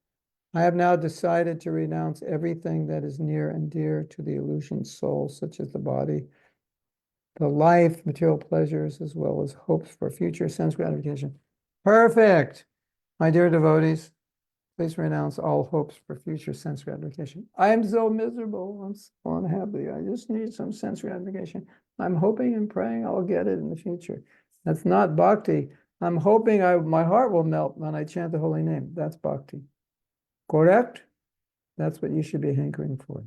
I have now decided to renounce everything that is near and dear to the illusion soul, such as the body, the life, material pleasures, as well as hopes for future sense gratification. Perfect, my dear devotees. Please renounce all hopes for future sense gratification. I am so miserable. I'm so unhappy. I just need some sense gratification. I'm hoping and praying I'll get it in the future. That's not bhakti. I'm hoping my heart will melt when I chant the holy name. That's bhakti. Correct? That's what you should be hankering for.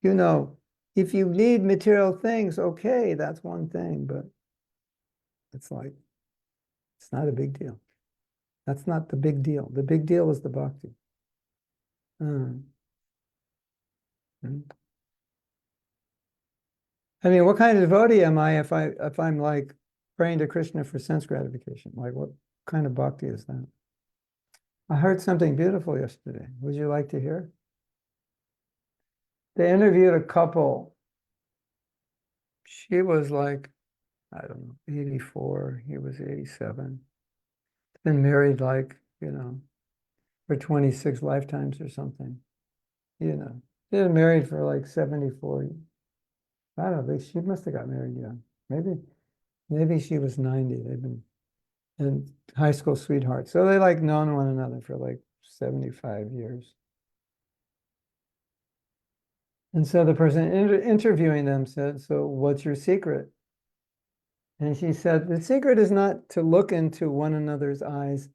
You know, if you need material things, okay, that's one thing, but it's like, it's not a big deal. That's not the big deal. The big deal is the bhakti. I mean, what kind of devotee am I if I'm like praying to Krishna for sense gratification? Like, what kind of bhakti is that? I heard something beautiful yesterday. Would you like to hear? They interviewed a couple. She was like, I don't know, 84. He was 87. Been married like, for 26 lifetimes or something. They've been married for like 74. I don't know, she must have got married young. Maybe she was 90. They've been in high school sweethearts. So they like known one another for like 75 years. And so the person interviewing them said, so what's your secret? And she said, the secret is not to look into one another's eyes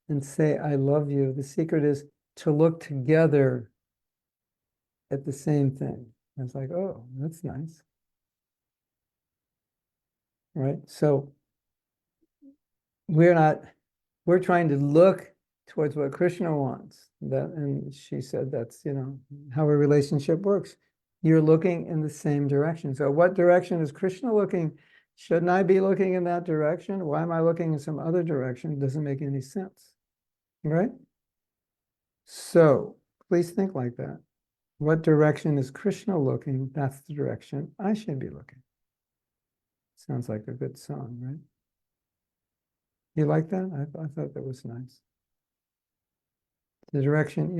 and say, I love you. The secret is to look together at the same thing. I was like, oh, that's nice. Right? So we're trying to look towards what Krishna wants. And she said that's, how a relationship works. You're looking in the same direction. So what direction is Krishna looking? Shouldn't I be looking in that direction? Why am I looking in some other direction? It doesn't make any sense. Right? So please think like that. What direction is Krishna looking? That's the direction I should be looking. Sounds like a good song, right? You like that? I thought that was nice. The direction,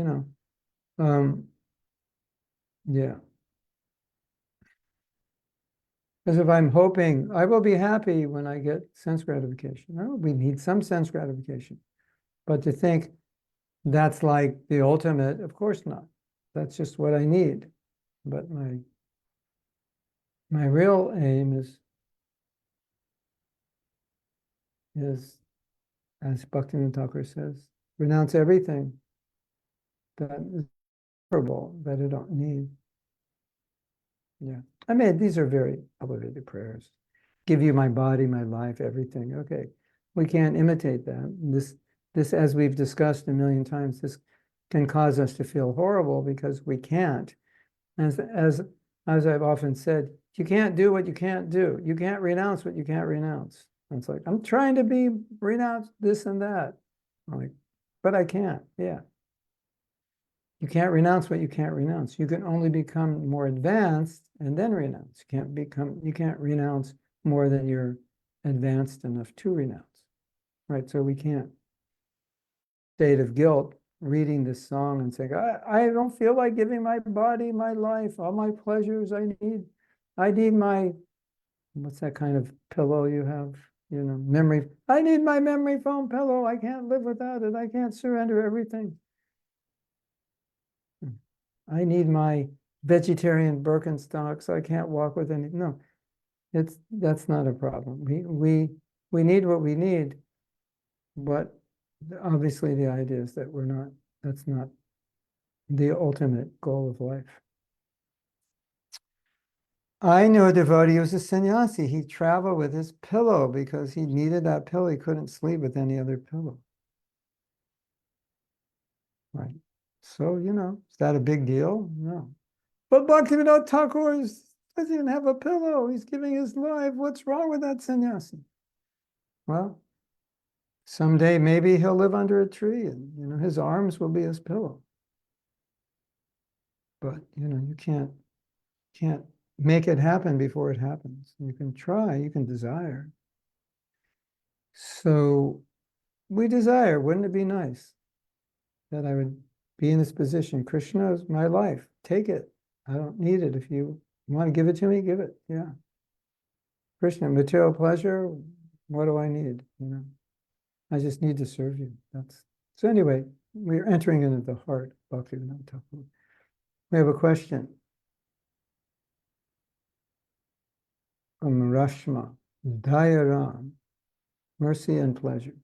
yeah. Because if I'm hoping, I will be happy when I get sense gratification. Oh, we need some sense gratification. But to think that's like the ultimate, of course not. That's just what I need. But my real aim is as Bhaktivinoda Thakur says, renounce everything that is preferable, that I don't need. Yeah. I mean, these are very elevated prayers. Give you my body, my life, everything. Okay. We can't imitate that. This, as we've discussed a million times, this can cause us to feel horrible because we can't. As I've often said, you can't do what you can't do. You can't renounce what you can't renounce. And it's like, I'm trying to renounce this and that. I'm like, but I can't. Yeah. You can't renounce what you can't renounce. You can only become more advanced and then renounce. You can't renounce more than you're advanced enough to renounce. Right? So we can't state of guilt reading this song and saying, I don't feel like giving my body, my life, all my pleasures. I need my, what's that kind of pillow you have? Memory. I need my memory foam pillow. I can't live without it. I can't surrender everything. I need my vegetarian Birkenstocks. I can't walk with any. No, that's not a problem. We need what we need, but obviously the idea is that that's not the ultimate goal of life. I knew a devotee who was a sannyasi. He traveled with his pillow because he needed that pillow. He couldn't sleep with any other pillow. Right. So, is that a big deal? No. But Bhaktivinoda Thakur doesn't even have a pillow. He's giving his life. What's wrong with that sannyasi? Well, someday maybe he'll live under a tree and, his arms will be his pillow. But, you can't make it happen before it happens. You can try, you can desire. So we desire, wouldn't it be nice that I would be in this position? Krishna is my life. Take it. I don't need it. If you want to give it to me, give it. Yeah. Krishna, material pleasure, what do I need? I just need to serve you. So anyway, we're entering into the heart of Bhakti. We have a question from Rashma. Dayaram, mercy and pleasure.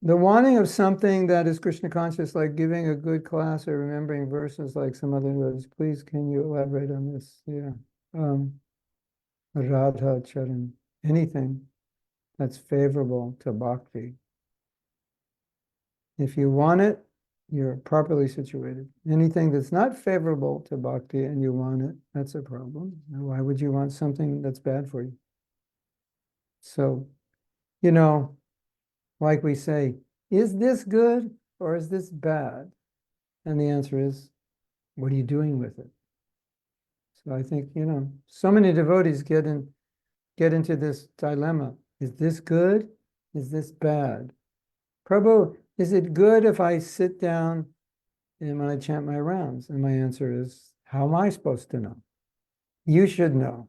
The wanting of something that is Krishna conscious, like giving a good class or remembering verses like some other words. Please, can you elaborate on this? Yeah. Radha Charan, anything that's favorable to bhakti. If you want it, you're properly situated. Anything that's not favorable to bhakti and you want it, that's a problem. Why would you want something that's bad for you? So, like we say, is this good or is this bad? And the answer is, what are you doing with it? So I think, so many devotees get into this dilemma. Is this good? Is this bad? Prabhu, is it good if I sit down and when I chant my rounds? And my answer is, how am I supposed to know? You should know.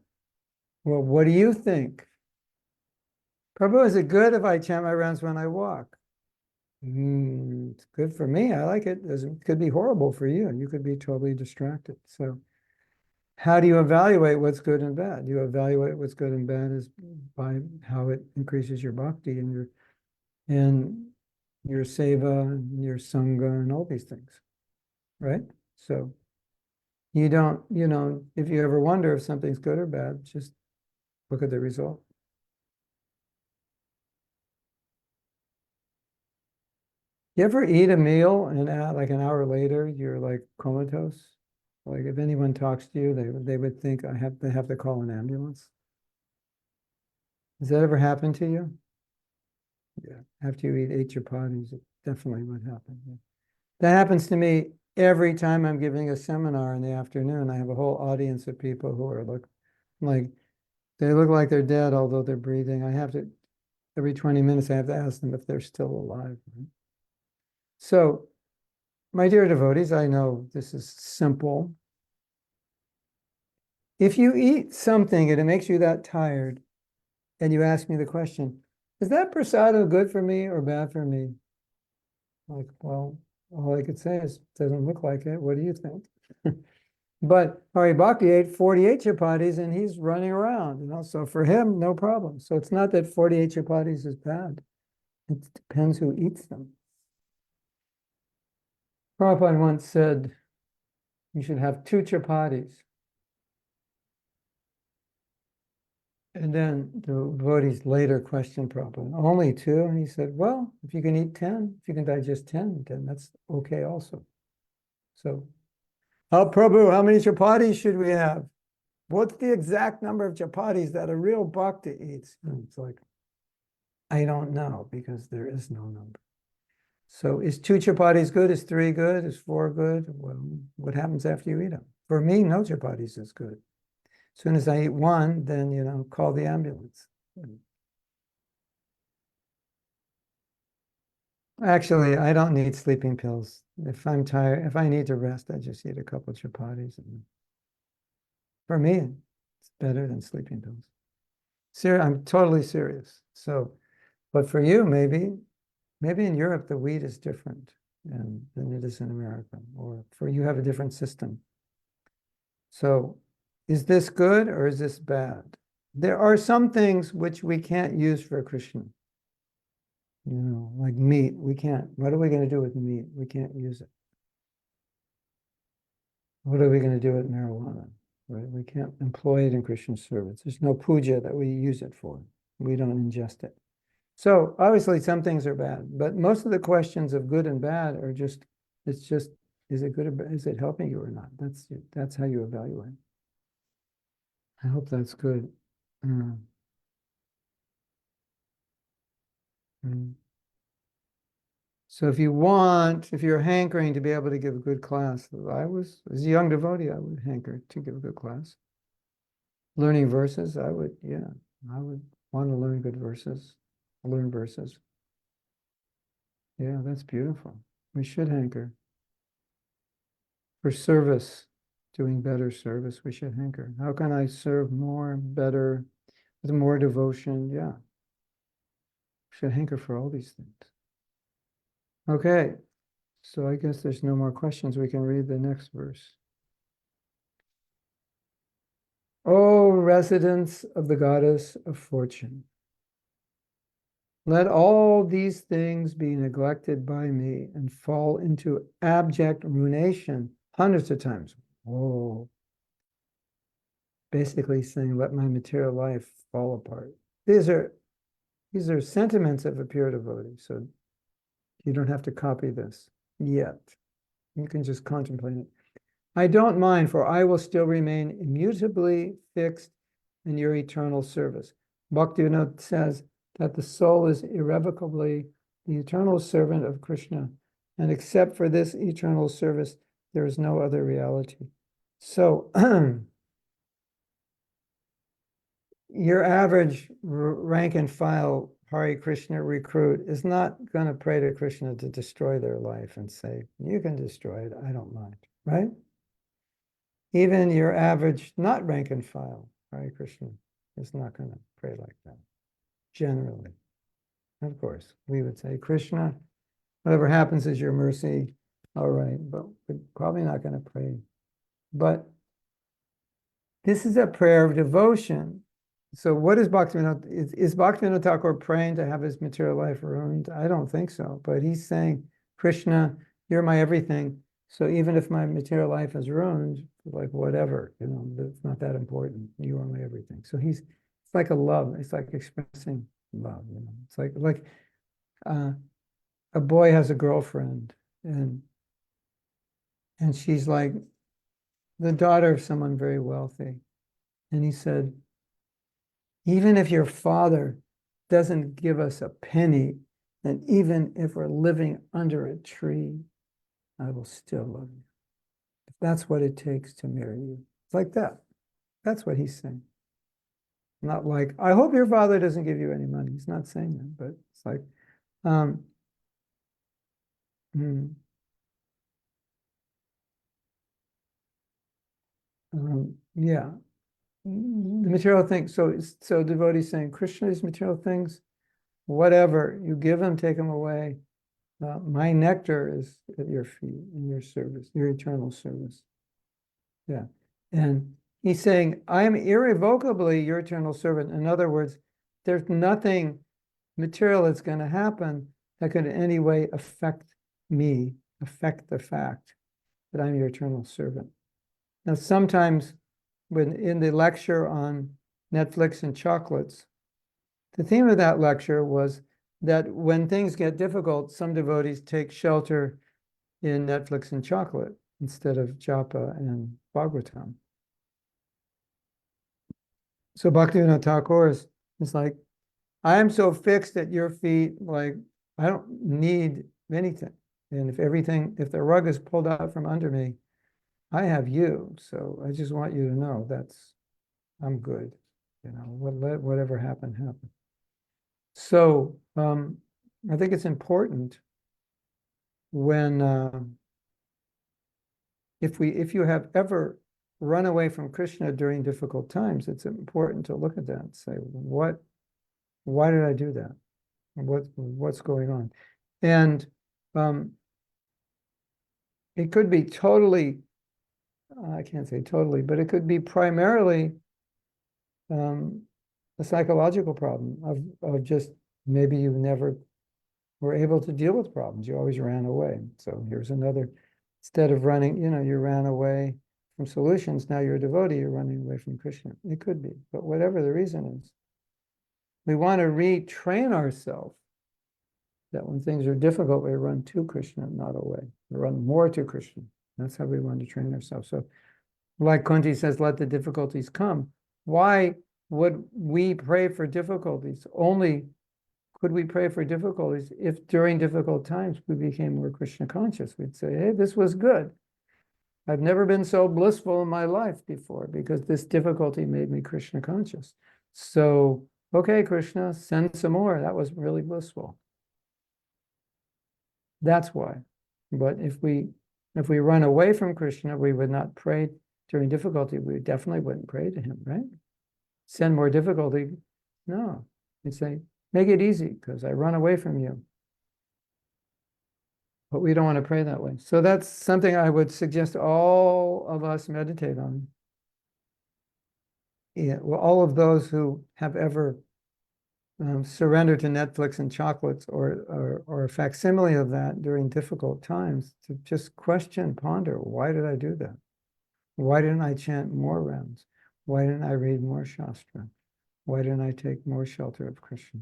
Well, what do you think? Prabhu, is it good if I chant my rounds when I walk? It's good for me. I like it. It could be horrible for you. You could be totally distracted. So how do you evaluate what's good and bad? You evaluate what's good and bad is by how it increases your bhakti and your seva, and your sangha, and all these things, right? So you don't, if you ever wonder if something's good or bad, just look at the result. You ever eat a meal and like an hour later, you're like comatose? Like if anyone talks to you, they would think they have to call an ambulance. Has that ever happened to you? Yeah. After you eat 8 chapatis, it definitely would happen. Yeah. That happens to me every time I'm giving a seminar in the afternoon. I have a whole audience of people who are like they look like they're dead, although they're breathing. Every 20 minutes, I have to ask them if they're still alive. Right? So, my dear devotees, I know this is simple. If you eat something and it makes you that tired, and you ask me the question, is that prasadam good for me or bad for me? Like, well, all I could say is, it doesn't look like it. What do you think? But Hari Bhakti ate 48 chapatis and he's running around, so for him, no problem. So it's not that 48 chapatis is bad. It depends who eats them. Prabhupada once said, you should have 2 chapatis. And then the devotees later questioned Prabhupada, only 2? And he said, well, if you can eat 10, if you can digest 10, then that's okay also. So, Prabhu, how many chapatis should we have? What's the exact number of chapatis that a real bhakta eats? And it's like, I don't know, because there is no number. So is 2 chapatis good? Is 3 good? Is 4 good? Well, what happens after you eat them? For me, no chapatis is good. As soon as I eat 1, then, call the ambulance. Actually, I don't need sleeping pills. If I'm tired, if I need to rest, I just eat a couple of chapatis. And for me, it's better than sleeping pills. I'm totally serious. So, but for you, maybe in Europe, the wheat is different than it is in America, or for you have a different system. So is this good or is this bad? There are some things which we can't use for Krishna. Like meat, we can't. What are we going to do with meat? We can't use it. What are we going to do with marijuana? Right? We can't employ it in Krishna service. There's no puja that we use it for. We don't ingest it. So obviously some things are bad, but most of the questions of good and bad are just, is it good or bad? Is it helping you or not? That's how you evaluate. I hope that's good. So if you're hankering to be able to give a good class, as a young devotee, I would hanker to give a good class. Learning verses, I would want to learn good verses, learn verses. Yeah, that's beautiful. We should hanker. For service, doing better service, we should hanker. How can I serve more, better, with more devotion? Yeah. should hanker for all these things. Okay, so I guess there's no more questions. We can read the next verse. O residents of the goddess of fortune, let all these things be neglected by me and fall into abject ruination hundreds of times. Whoa. Basically saying, let my material life fall apart. These are sentiments of a pure devotee, so you don't have to copy this yet. You can just contemplate it. I don't mind, for I will still remain immutably fixed in your eternal service. Bhakti says that the soul is irrevocably the eternal servant of Krishna, and except for this eternal service, there is no other reality. So, your average rank and file Hare Krishna recruit is not going to pray to Krishna to destroy their life and say, you can destroy it, I don't mind, right? Even your average not rank and file Hare Krishna is not going to pray like that, generally. Of course, we would say, Krishna, whatever happens is your mercy, all right, but we're probably not going to pray. But this is a prayer of devotion. So what is Bhaktivinoda? Is Bhaktivinoda Thakur praying to have his material life ruined? I don't think so, but he's saying, Krishna, you're my everything. So even if my material life is ruined, like whatever, it's not that important. You are my everything. So it's like a love. It's like expressing love. It's like a boy has a girlfriend, and she's like the daughter of someone very wealthy. And he said, even if your father doesn't give us a penny, and even if we're living under a tree, I will still love you. If that's what it takes to marry you. It's like that. That's what he's saying. Not like, I hope your father doesn't give you any money. He's not saying that, but it's like, yeah. The material things, so devotees saying, Krishna, these material things, whatever, you give them, take them away. My nectar is at your feet, in your service, your eternal service. Yeah. And he's saying, I am irrevocably your eternal servant. In other words, there's nothing material that's going to happen that could in any way affect me, affect the fact that I'm your eternal servant. Now, sometimes when in the lecture on Netflix and chocolates, the theme of that lecture was that when things get difficult, some devotees take shelter in Netflix and chocolate instead of japa and Bhagavatam. So Bhaktivinoda Thakur is like, I am so fixed at your feet, like I don't need anything. And if the rug is pulled out from under me, I have you. So I just want you to know I'm good. Whatever happened, happened. So I think it's important when if you have ever run away from Krishna during difficult times, it's important to look at that and say, why did I do that? What's going on? And it could be totally, I can't say totally, but it could be primarily a psychological problem of just maybe you never were able to deal with problems. You always ran away. So here's another, instead of running, you ran away from solutions. Now you're a devotee, you're running away from Krishna. It could be, but whatever the reason is, we want to retrain ourselves that when things are difficult, we run to Krishna, not away. We run more to Krishna. That's how we want to train ourselves. So like Kunti says, let the difficulties come. Why would we pray for difficulties? Only could we pray for difficulties if during difficult times we became more Krishna conscious. We'd say, hey, this was good. I've never been so blissful in my life before because this difficulty made me Krishna conscious. So, okay, Krishna, send some more. That was really blissful. That's why. But if we run away from Krishna, we would not pray during difficulty. We definitely wouldn't pray to him, right? Send more difficulty. No. We'd say, Make it easy, because I run away from you. But we don't want to pray that way. So that's something I would suggest all of us meditate on. Yeah, well, all of those who have ever surrendered to Netflix and chocolates, or a facsimile of that during difficult times, to just question, ponder, why did I do that? Why didn't I chant more rounds? Why didn't I read more Shastra? Why didn't I take more shelter of Krishna?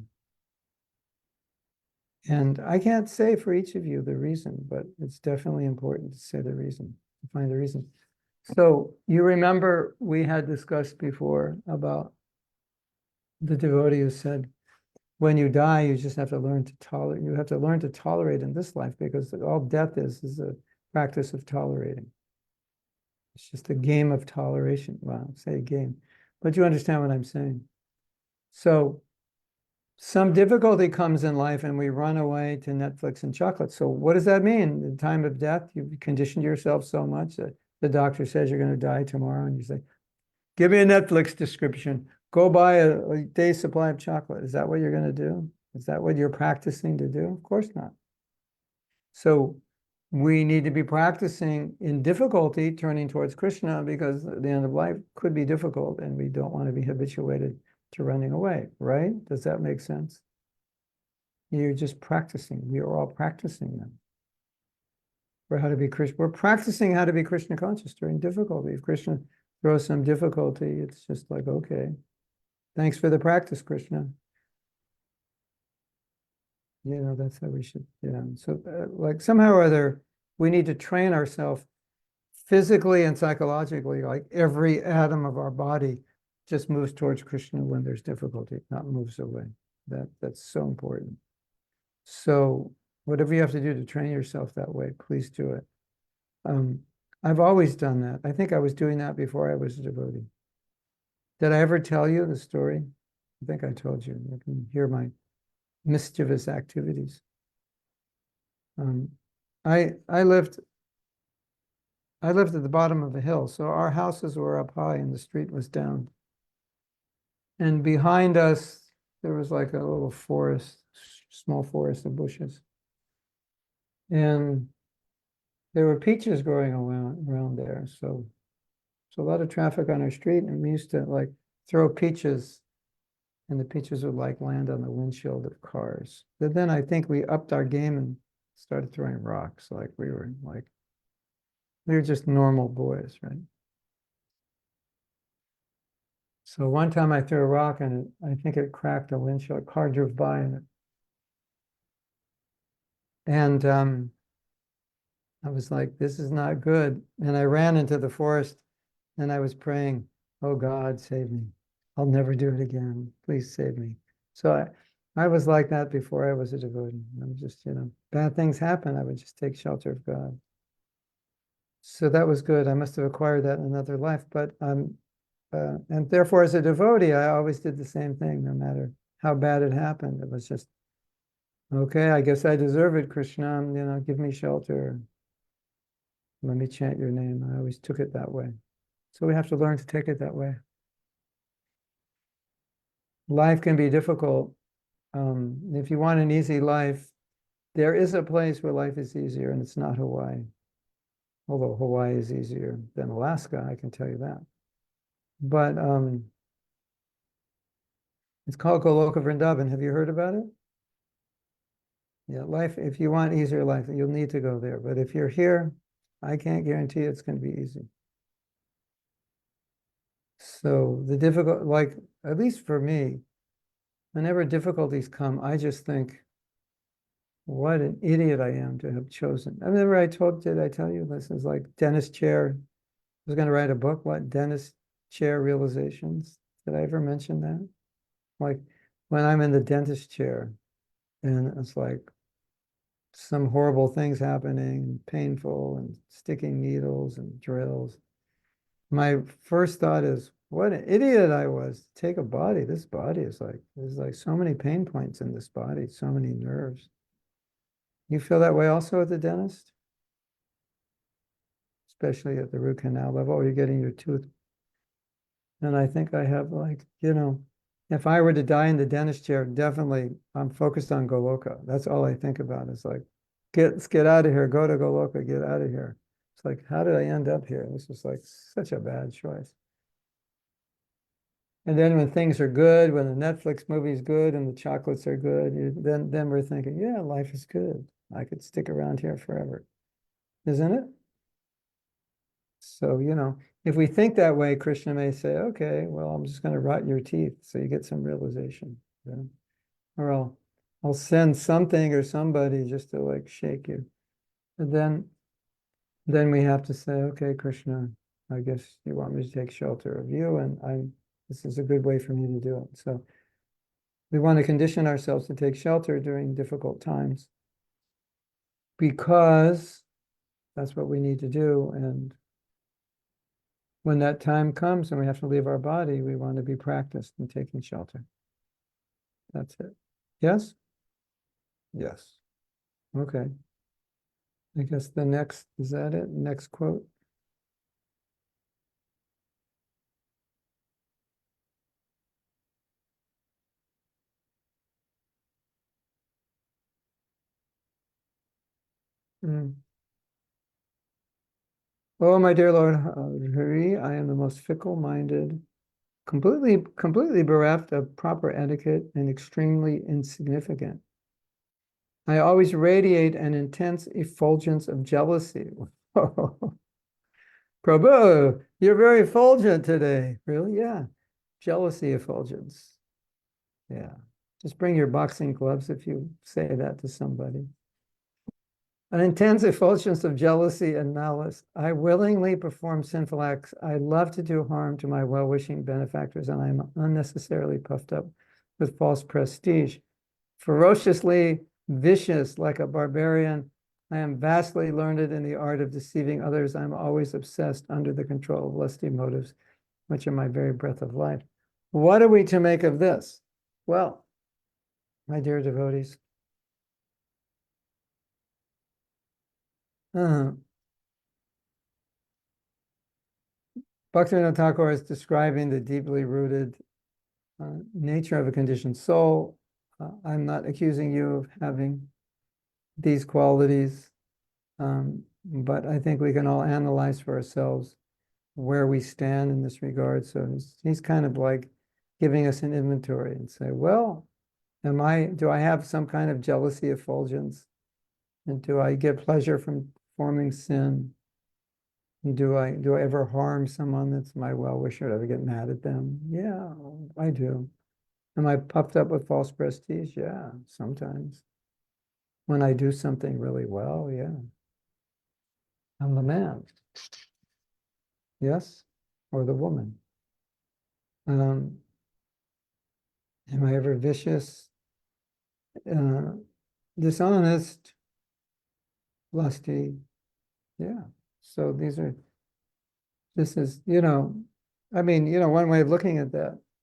And I can't say for each of you the reason, but it's definitely important to say the reason, to find the reason. So you remember we had discussed before about the devotee who said, when you die, you just have to learn to tolerate. You have to learn to tolerate in this life, because all death is a practice of tolerating. It's just a game of toleration. Well, say a game, but you understand what I'm saying. So some difficulty comes in life and we run away to Netflix and chocolate. So what does that mean? In the time of death, you've conditioned yourself so much that the doctor says you're going to die tomorrow, and you say, give me a Netflix description. Go buy a day's supply of chocolate. Is that what you're going to do? Is that what you're practicing to do? Of course not. So we need to be practicing in difficulty, turning towards Krishna, because the end of life could be difficult and we don't want to be habituated to running away, right? Does that make sense? You're just practicing. We are all practicing them. For how to be Krishna. We're practicing how to be Krishna conscious during difficulty. If Krishna throws some difficulty, it's just like, okay, thanks for the practice, Krishna. You know, that's how we should, So like somehow or other, we need to train ourselves physically and psychologically, like every atom of our body just moves towards Krishna when there's difficulty, not moves away. That's so important. So whatever you have to do to train yourself that way, please do it. I've always done that. I think I was doing that before I was a devotee. Did I ever tell you the story? I think I told you. You can hear my mischievous activities. I lived at the bottom of a hill, so our houses were up high and the street was down. And behind us, there was like a little forest, small forest of bushes. And there were peaches growing around there. So a lot of traffic on our street, and we used to like throw peaches, and the peaches would like land on the windshield of cars. But then I think we upped our game and started throwing rocks, like we were just normal boys, right? So one time I threw a rock and I think it cracked a windshield. A car drove by and I was like, this is not good. And I ran into the forest and I was praying, oh God, save me. I'll never do it again. Please save me. So I was like that before I was a devotee. I'm just, bad things happen. I would just take shelter of God. So that was good. I must have acquired that in another life. But and therefore, as a devotee, I always did the same thing, no matter how bad it happened. It was just, okay, I guess I deserve it, Krishna. Give me shelter. Let me chant your name. I always took it that way. So we have to learn to take it that way. Life can be difficult. If you want an easy life, there is a place where life is easier, and it's not Hawaii. Although Hawaii is easier than Alaska, I can tell you that. But it's called Goloka Vrindavan. Have you heard about it? Yeah, life, if you want easier life, you'll need to go there. But if you're here, I can't guarantee it's going to be easy. So the difficult, like, at least for me, whenever difficulties come, I just think, what an idiot I am to have chosen. I remember did I tell you this is like dentist chair? I was going to write a book, what dentist chair realizations? Did I ever mention that? Like when I'm in the dentist chair and it's like some horrible things happening, painful and sticking needles and drills. My first thought is, what an idiot I was to take a body. This body is like, there's like so many pain points in this body, so many nerves. You feel that way also at the dentist? Especially at the root canal level, or you're getting your tooth. And I think I have like, if I were to die in the dentist chair, definitely I'm focused on Goloka. That's all I think about. It's like, let's get out of here, go to Goloka, get out of here. It's like, how did I end up here? This was like such a bad choice. And then when things are good, when the Netflix movie's good and the chocolates are good, then we're thinking, yeah, life is good. I could stick around here forever, isn't it? So, if we think that way, Krishna may say, okay, well, I'm just going to rot your teeth so you get some realization. Or I'll send something or somebody just to like shake you. And then we have to say, okay, Krishna, I guess you want me to take shelter of you, and this is a good way for me to do it. So we want to condition ourselves to take shelter during difficult times because that's what we need to do. And when that time comes and we have to leave our body, we want to be practiced in taking shelter. That's it. Yes? Yes. Okay. I guess is that it? Next quote. Oh, my dear Lord Hari, I am the most fickle-minded, completely bereft of proper etiquette and extremely insignificant. I always radiate an intense effulgence of jealousy. Prabhu, you're very effulgent today. Really? Yeah. Jealousy effulgence. Yeah. Just bring your boxing gloves if you say that to somebody. An intense effulgence of jealousy and malice. I willingly perform sinful acts. I love to do harm to my well-wishing benefactors, and I am unnecessarily puffed up with false prestige. Ferociously vicious like a barbarian, I am vastly learned in the art of deceiving others. I'm always obsessed under the control of lusty motives, which are my very breath of life. What are we to make of this? Well, my dear devotees, Bhaktivinoda Thakur is describing the deeply rooted nature of a conditioned soul. I'm not accusing you of having these qualities, but I think we can all analyze for ourselves where we stand in this regard. So he's kind of like giving us an inventory and say, well, do I have some kind of jealousy effulgence? And do I get pleasure from performing sin? Do I ever harm someone that's my well-wisher? Do I ever get mad at them? Yeah, I do. Am I puffed up with false prestige? Yeah, sometimes. When I do something really well, yeah. I'm the man. Yes? Or the woman. Am I ever vicious, dishonest, lusty? Yeah. So this is, one way of looking at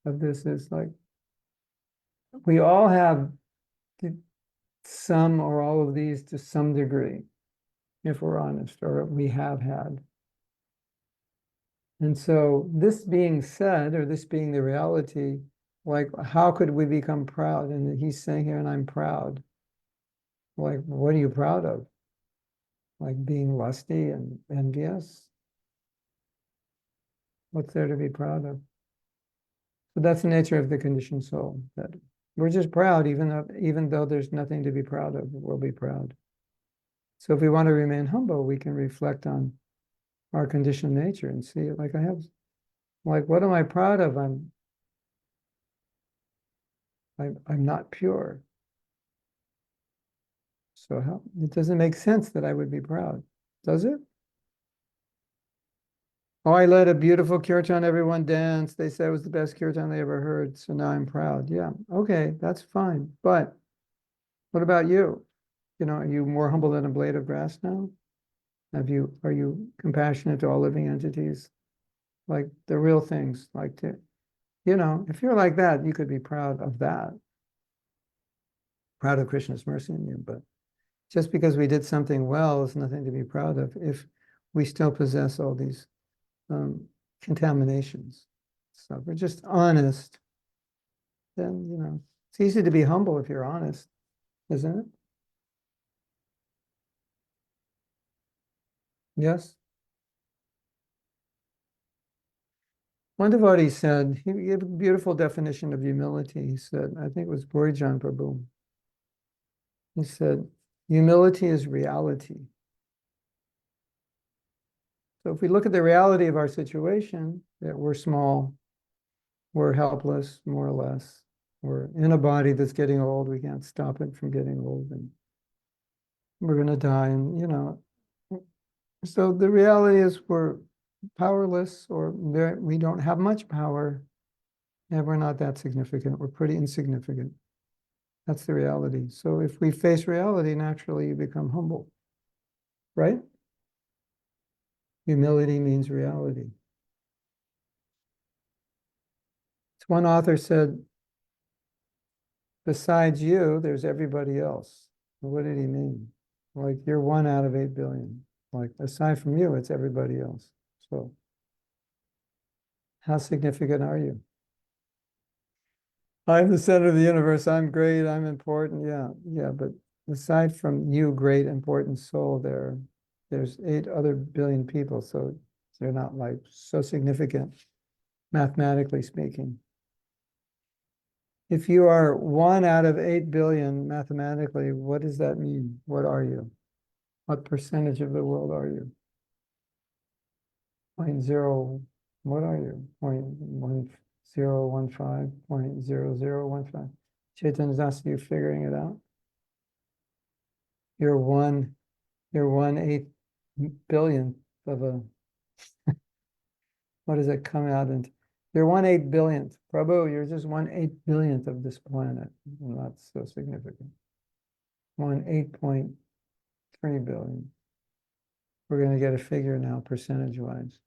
this is like, we all have some or all of these to some degree, if we're honest, or we have had. And so this being said, or this being the reality, like, how could we become proud? And he's saying here, and I'm proud. Like, what are you proud of? Like being lusty and envious? What's there to be proud of? But that's the nature of the conditioned soul, that we're just proud, even though there's nothing to be proud of, we'll be proud. So if we want to remain humble, we can reflect on our conditioned nature and see, like, what am I proud of? I'm not pure. So it doesn't make sense that I would be proud, does it? Oh, I led a beautiful kirtan, everyone danced. They said it was the best kirtan they ever heard, so now I'm proud. Yeah, okay, that's fine. But what about you? Are you more humble than a blade of grass now? Are you compassionate to all living entities? Like the real things, if you're like that, you could be proud of that. Proud of Krishna's mercy in you, but just because we did something well is nothing to be proud of if we still possess all these contaminations. So if we're just honest then, it's easy to be humble if you're honest, isn't it? Yes. One devotee said, he gave a beautiful definition of humility. He said, I think it was Bhakti Prabhu. He said, humility is reality. So if we look at the reality of our situation, that we're small, we're helpless, more or less. We're in a body that's getting old. We can't stop it from getting old, and we're going to die. And, so the reality is we're powerless, or we don't have much power, and we're not that significant. We're pretty insignificant. That's the reality. So if we face reality, naturally you become humble, right? Humility means reality. One author said, besides you, there's everybody else. What did he mean? Like, you're 1 out of 8 billion. Like, aside from you, it's everybody else. So how significant are you? I'm the center of the universe. I'm great. I'm important. Yeah. But aside from you, great, important soul, there's 8 other billion people. So they're not like so significant, mathematically speaking. If you are 1 out of 8 billion mathematically, what does that mean? What are you? What percentage of the world are you? 0.0, what are you? 0.1015, 0.0015. Chaitanya's asking you figuring it out. You're 1/8 billionth of a, what does it come out into? You're 1/8 billionth. Prabhu, you're just 1/8 billionth of this planet. Not so significant. 8.3 billion. We're going to get a figure now, percentage-wise.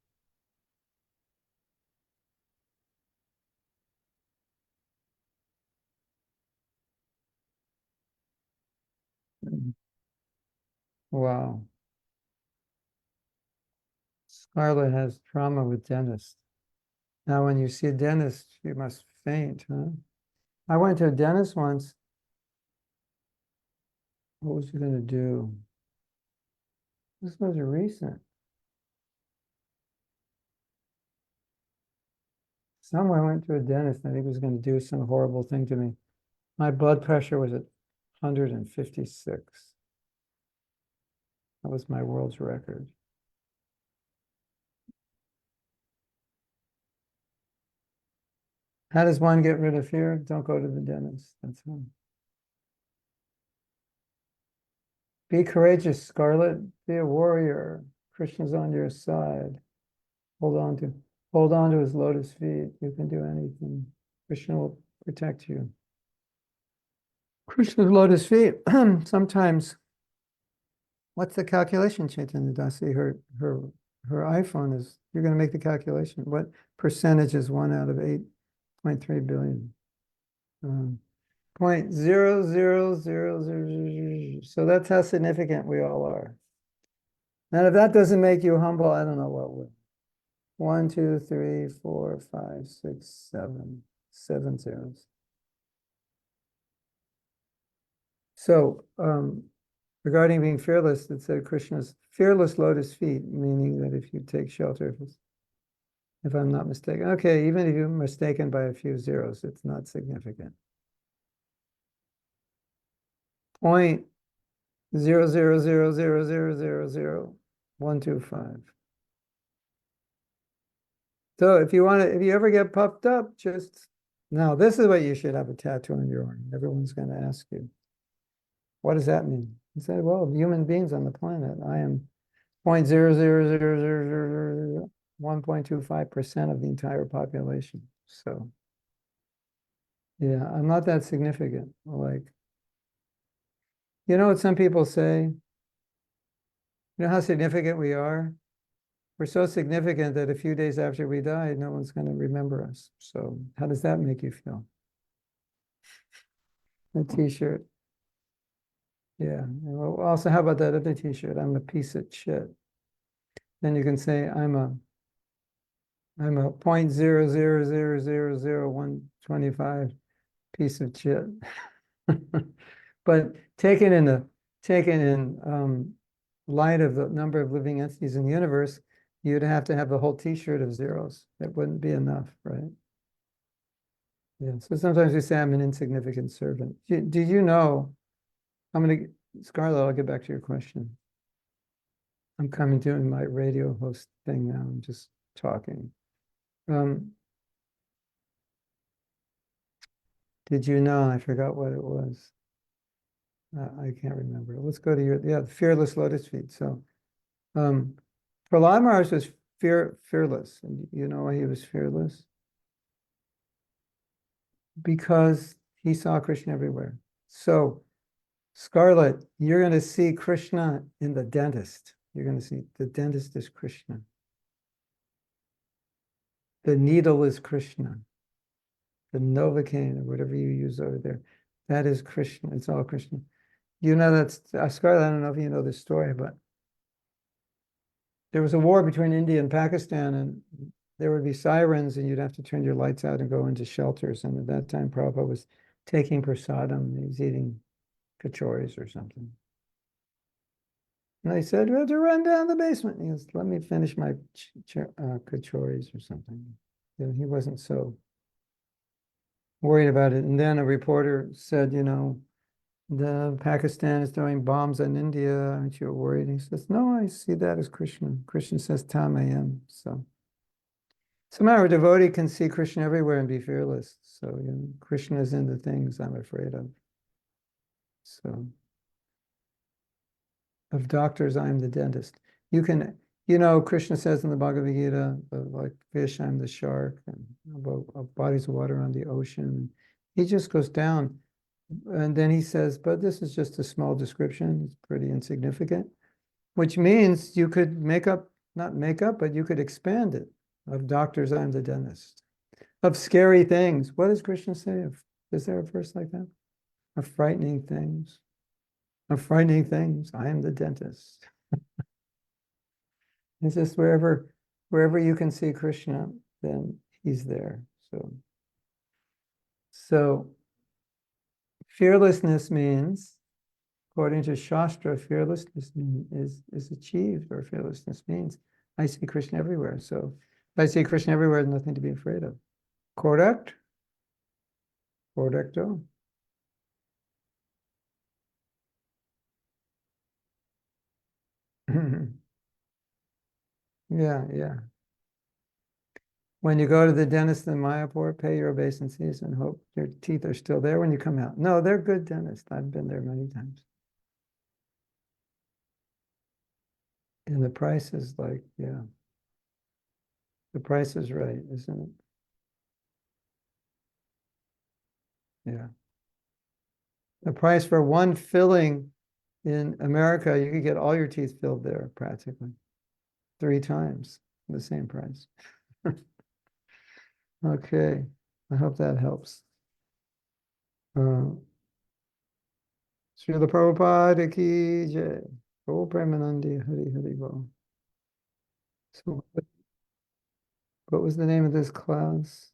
Wow. Scarlett has trauma with dentists. Now, when you see a dentist, you must faint, huh? I went to a dentist once. What was he going to do? This was recent. Someone went to a dentist and he was going to do some horrible thing to me. My blood pressure was at 156. That was my world's record. How does one get rid of fear? Don't go to the dentist. That's one. Be courageous, Scarlett. Be a warrior. Krishna's on your side. Hold on to his lotus feet. You can do anything. Krishna will protect you. Krishna's lotus feet. Sometimes, what's the calculation, Chaitanya Dasi? Her iPhone is, you're going to make the calculation. What percentage is 1 out of 8.3 billion? 0.00000. So that's how significant we all are. And if that doesn't make you humble, I don't know what would. 1, 2, 3, 4, 5, 6, 7. 7 zeros. So, regarding being fearless, it said Krishna's fearless lotus feet, meaning that if you take shelter, if I'm not mistaken. Okay, even if you're mistaken by a few zeros, it's not significant. 0.000000125. So if you ever get puffed up, now this is what you should have a tattoo on your arm. Everyone's going to ask you, what does that mean? You say, well, human beings on the planet, I am 0.00001.25% of the entire population. So yeah, I'm not that significant. Like, you know what some people say? You know how significant we are? We're so significant that a few days after we die, no one's going to remember us. So how does that make you feel? A t-shirt. Yeah. Well, also, how about that other t-shirt? I'm a piece of shit. Then you can say, I'm a 0.0000125 piece of shit. But taken in light of the number of living entities in the universe, you'd have to have a whole t-shirt of zeros. That wouldn't be enough, right? Yeah. So sometimes we say I'm an insignificant servant. Do you know? Scarlett, I'll get back to your question. I'm coming doing my radio host thing now. I'm just talking. Did you know? I forgot what it was. I can't remember. Let's go to the fearless lotus feet. So, Prahlad Maharaj was fearless. And you know why he was fearless? Because he saw Krishna everywhere. So, Scarlett, you're going to see Krishna in the dentist. You're going to see the dentist is Krishna. The needle is Krishna. The Novocaine or whatever you use over there, that is Krishna. It's all Krishna. You know that's Scarlett, I don't know if you know this story, but there was a war between India and Pakistan, and there would be sirens, and you'd have to turn your lights out and go into shelters. And at that time, Prabhupada was taking prasadam. He was eating kachoris or something. And they said, we have to run down the basement. He goes, let me finish my kachoris or something. You know, he wasn't so worried about it. And then a reporter said, you know, the Pakistan is throwing bombs on India. Aren't you worried? And he says, no, I see that as Krishna. Krishna says, Tam I am. So somehow a devotee can see Krishna everywhere and be fearless. So, you know, Krishna is in the things I'm afraid of. So, of doctors, I'm the dentist. You can, you know, Krishna says in the Bhagavad Gita, like fish, I'm the shark, and about bodies of water on the ocean. He just goes down. And then he says, but this is just a small description. It's pretty insignificant, which means you could not make up, but you could expand it. Of doctors, I'm the dentist. Of scary things. What does Krishna say? Is there a verse like that? Of frightening things. Of frightening things, I am the dentist. It's just wherever you can see Krishna, then he's there. So fearlessness means, according to Shastra, fearlessness is achieved, or fearlessness means I see Krishna everywhere. So if I see Krishna everywhere, there's nothing to be afraid of. Correct? Correcto? Yeah. When you go to the dentist in Mayapur, pay your obeisances and hope your teeth are still there when you come out. No, they're good dentists. I've been there many times. And the price is like, yeah. The price is right, isn't it? Yeah. The price for one filling in America, you could get all your teeth filled there practically 3 times the same price. Okay, I hope that helps. Srila Prabhupada ki jai. Oh, Premanandi, Hari Hari Bol. So, what was the name of this class?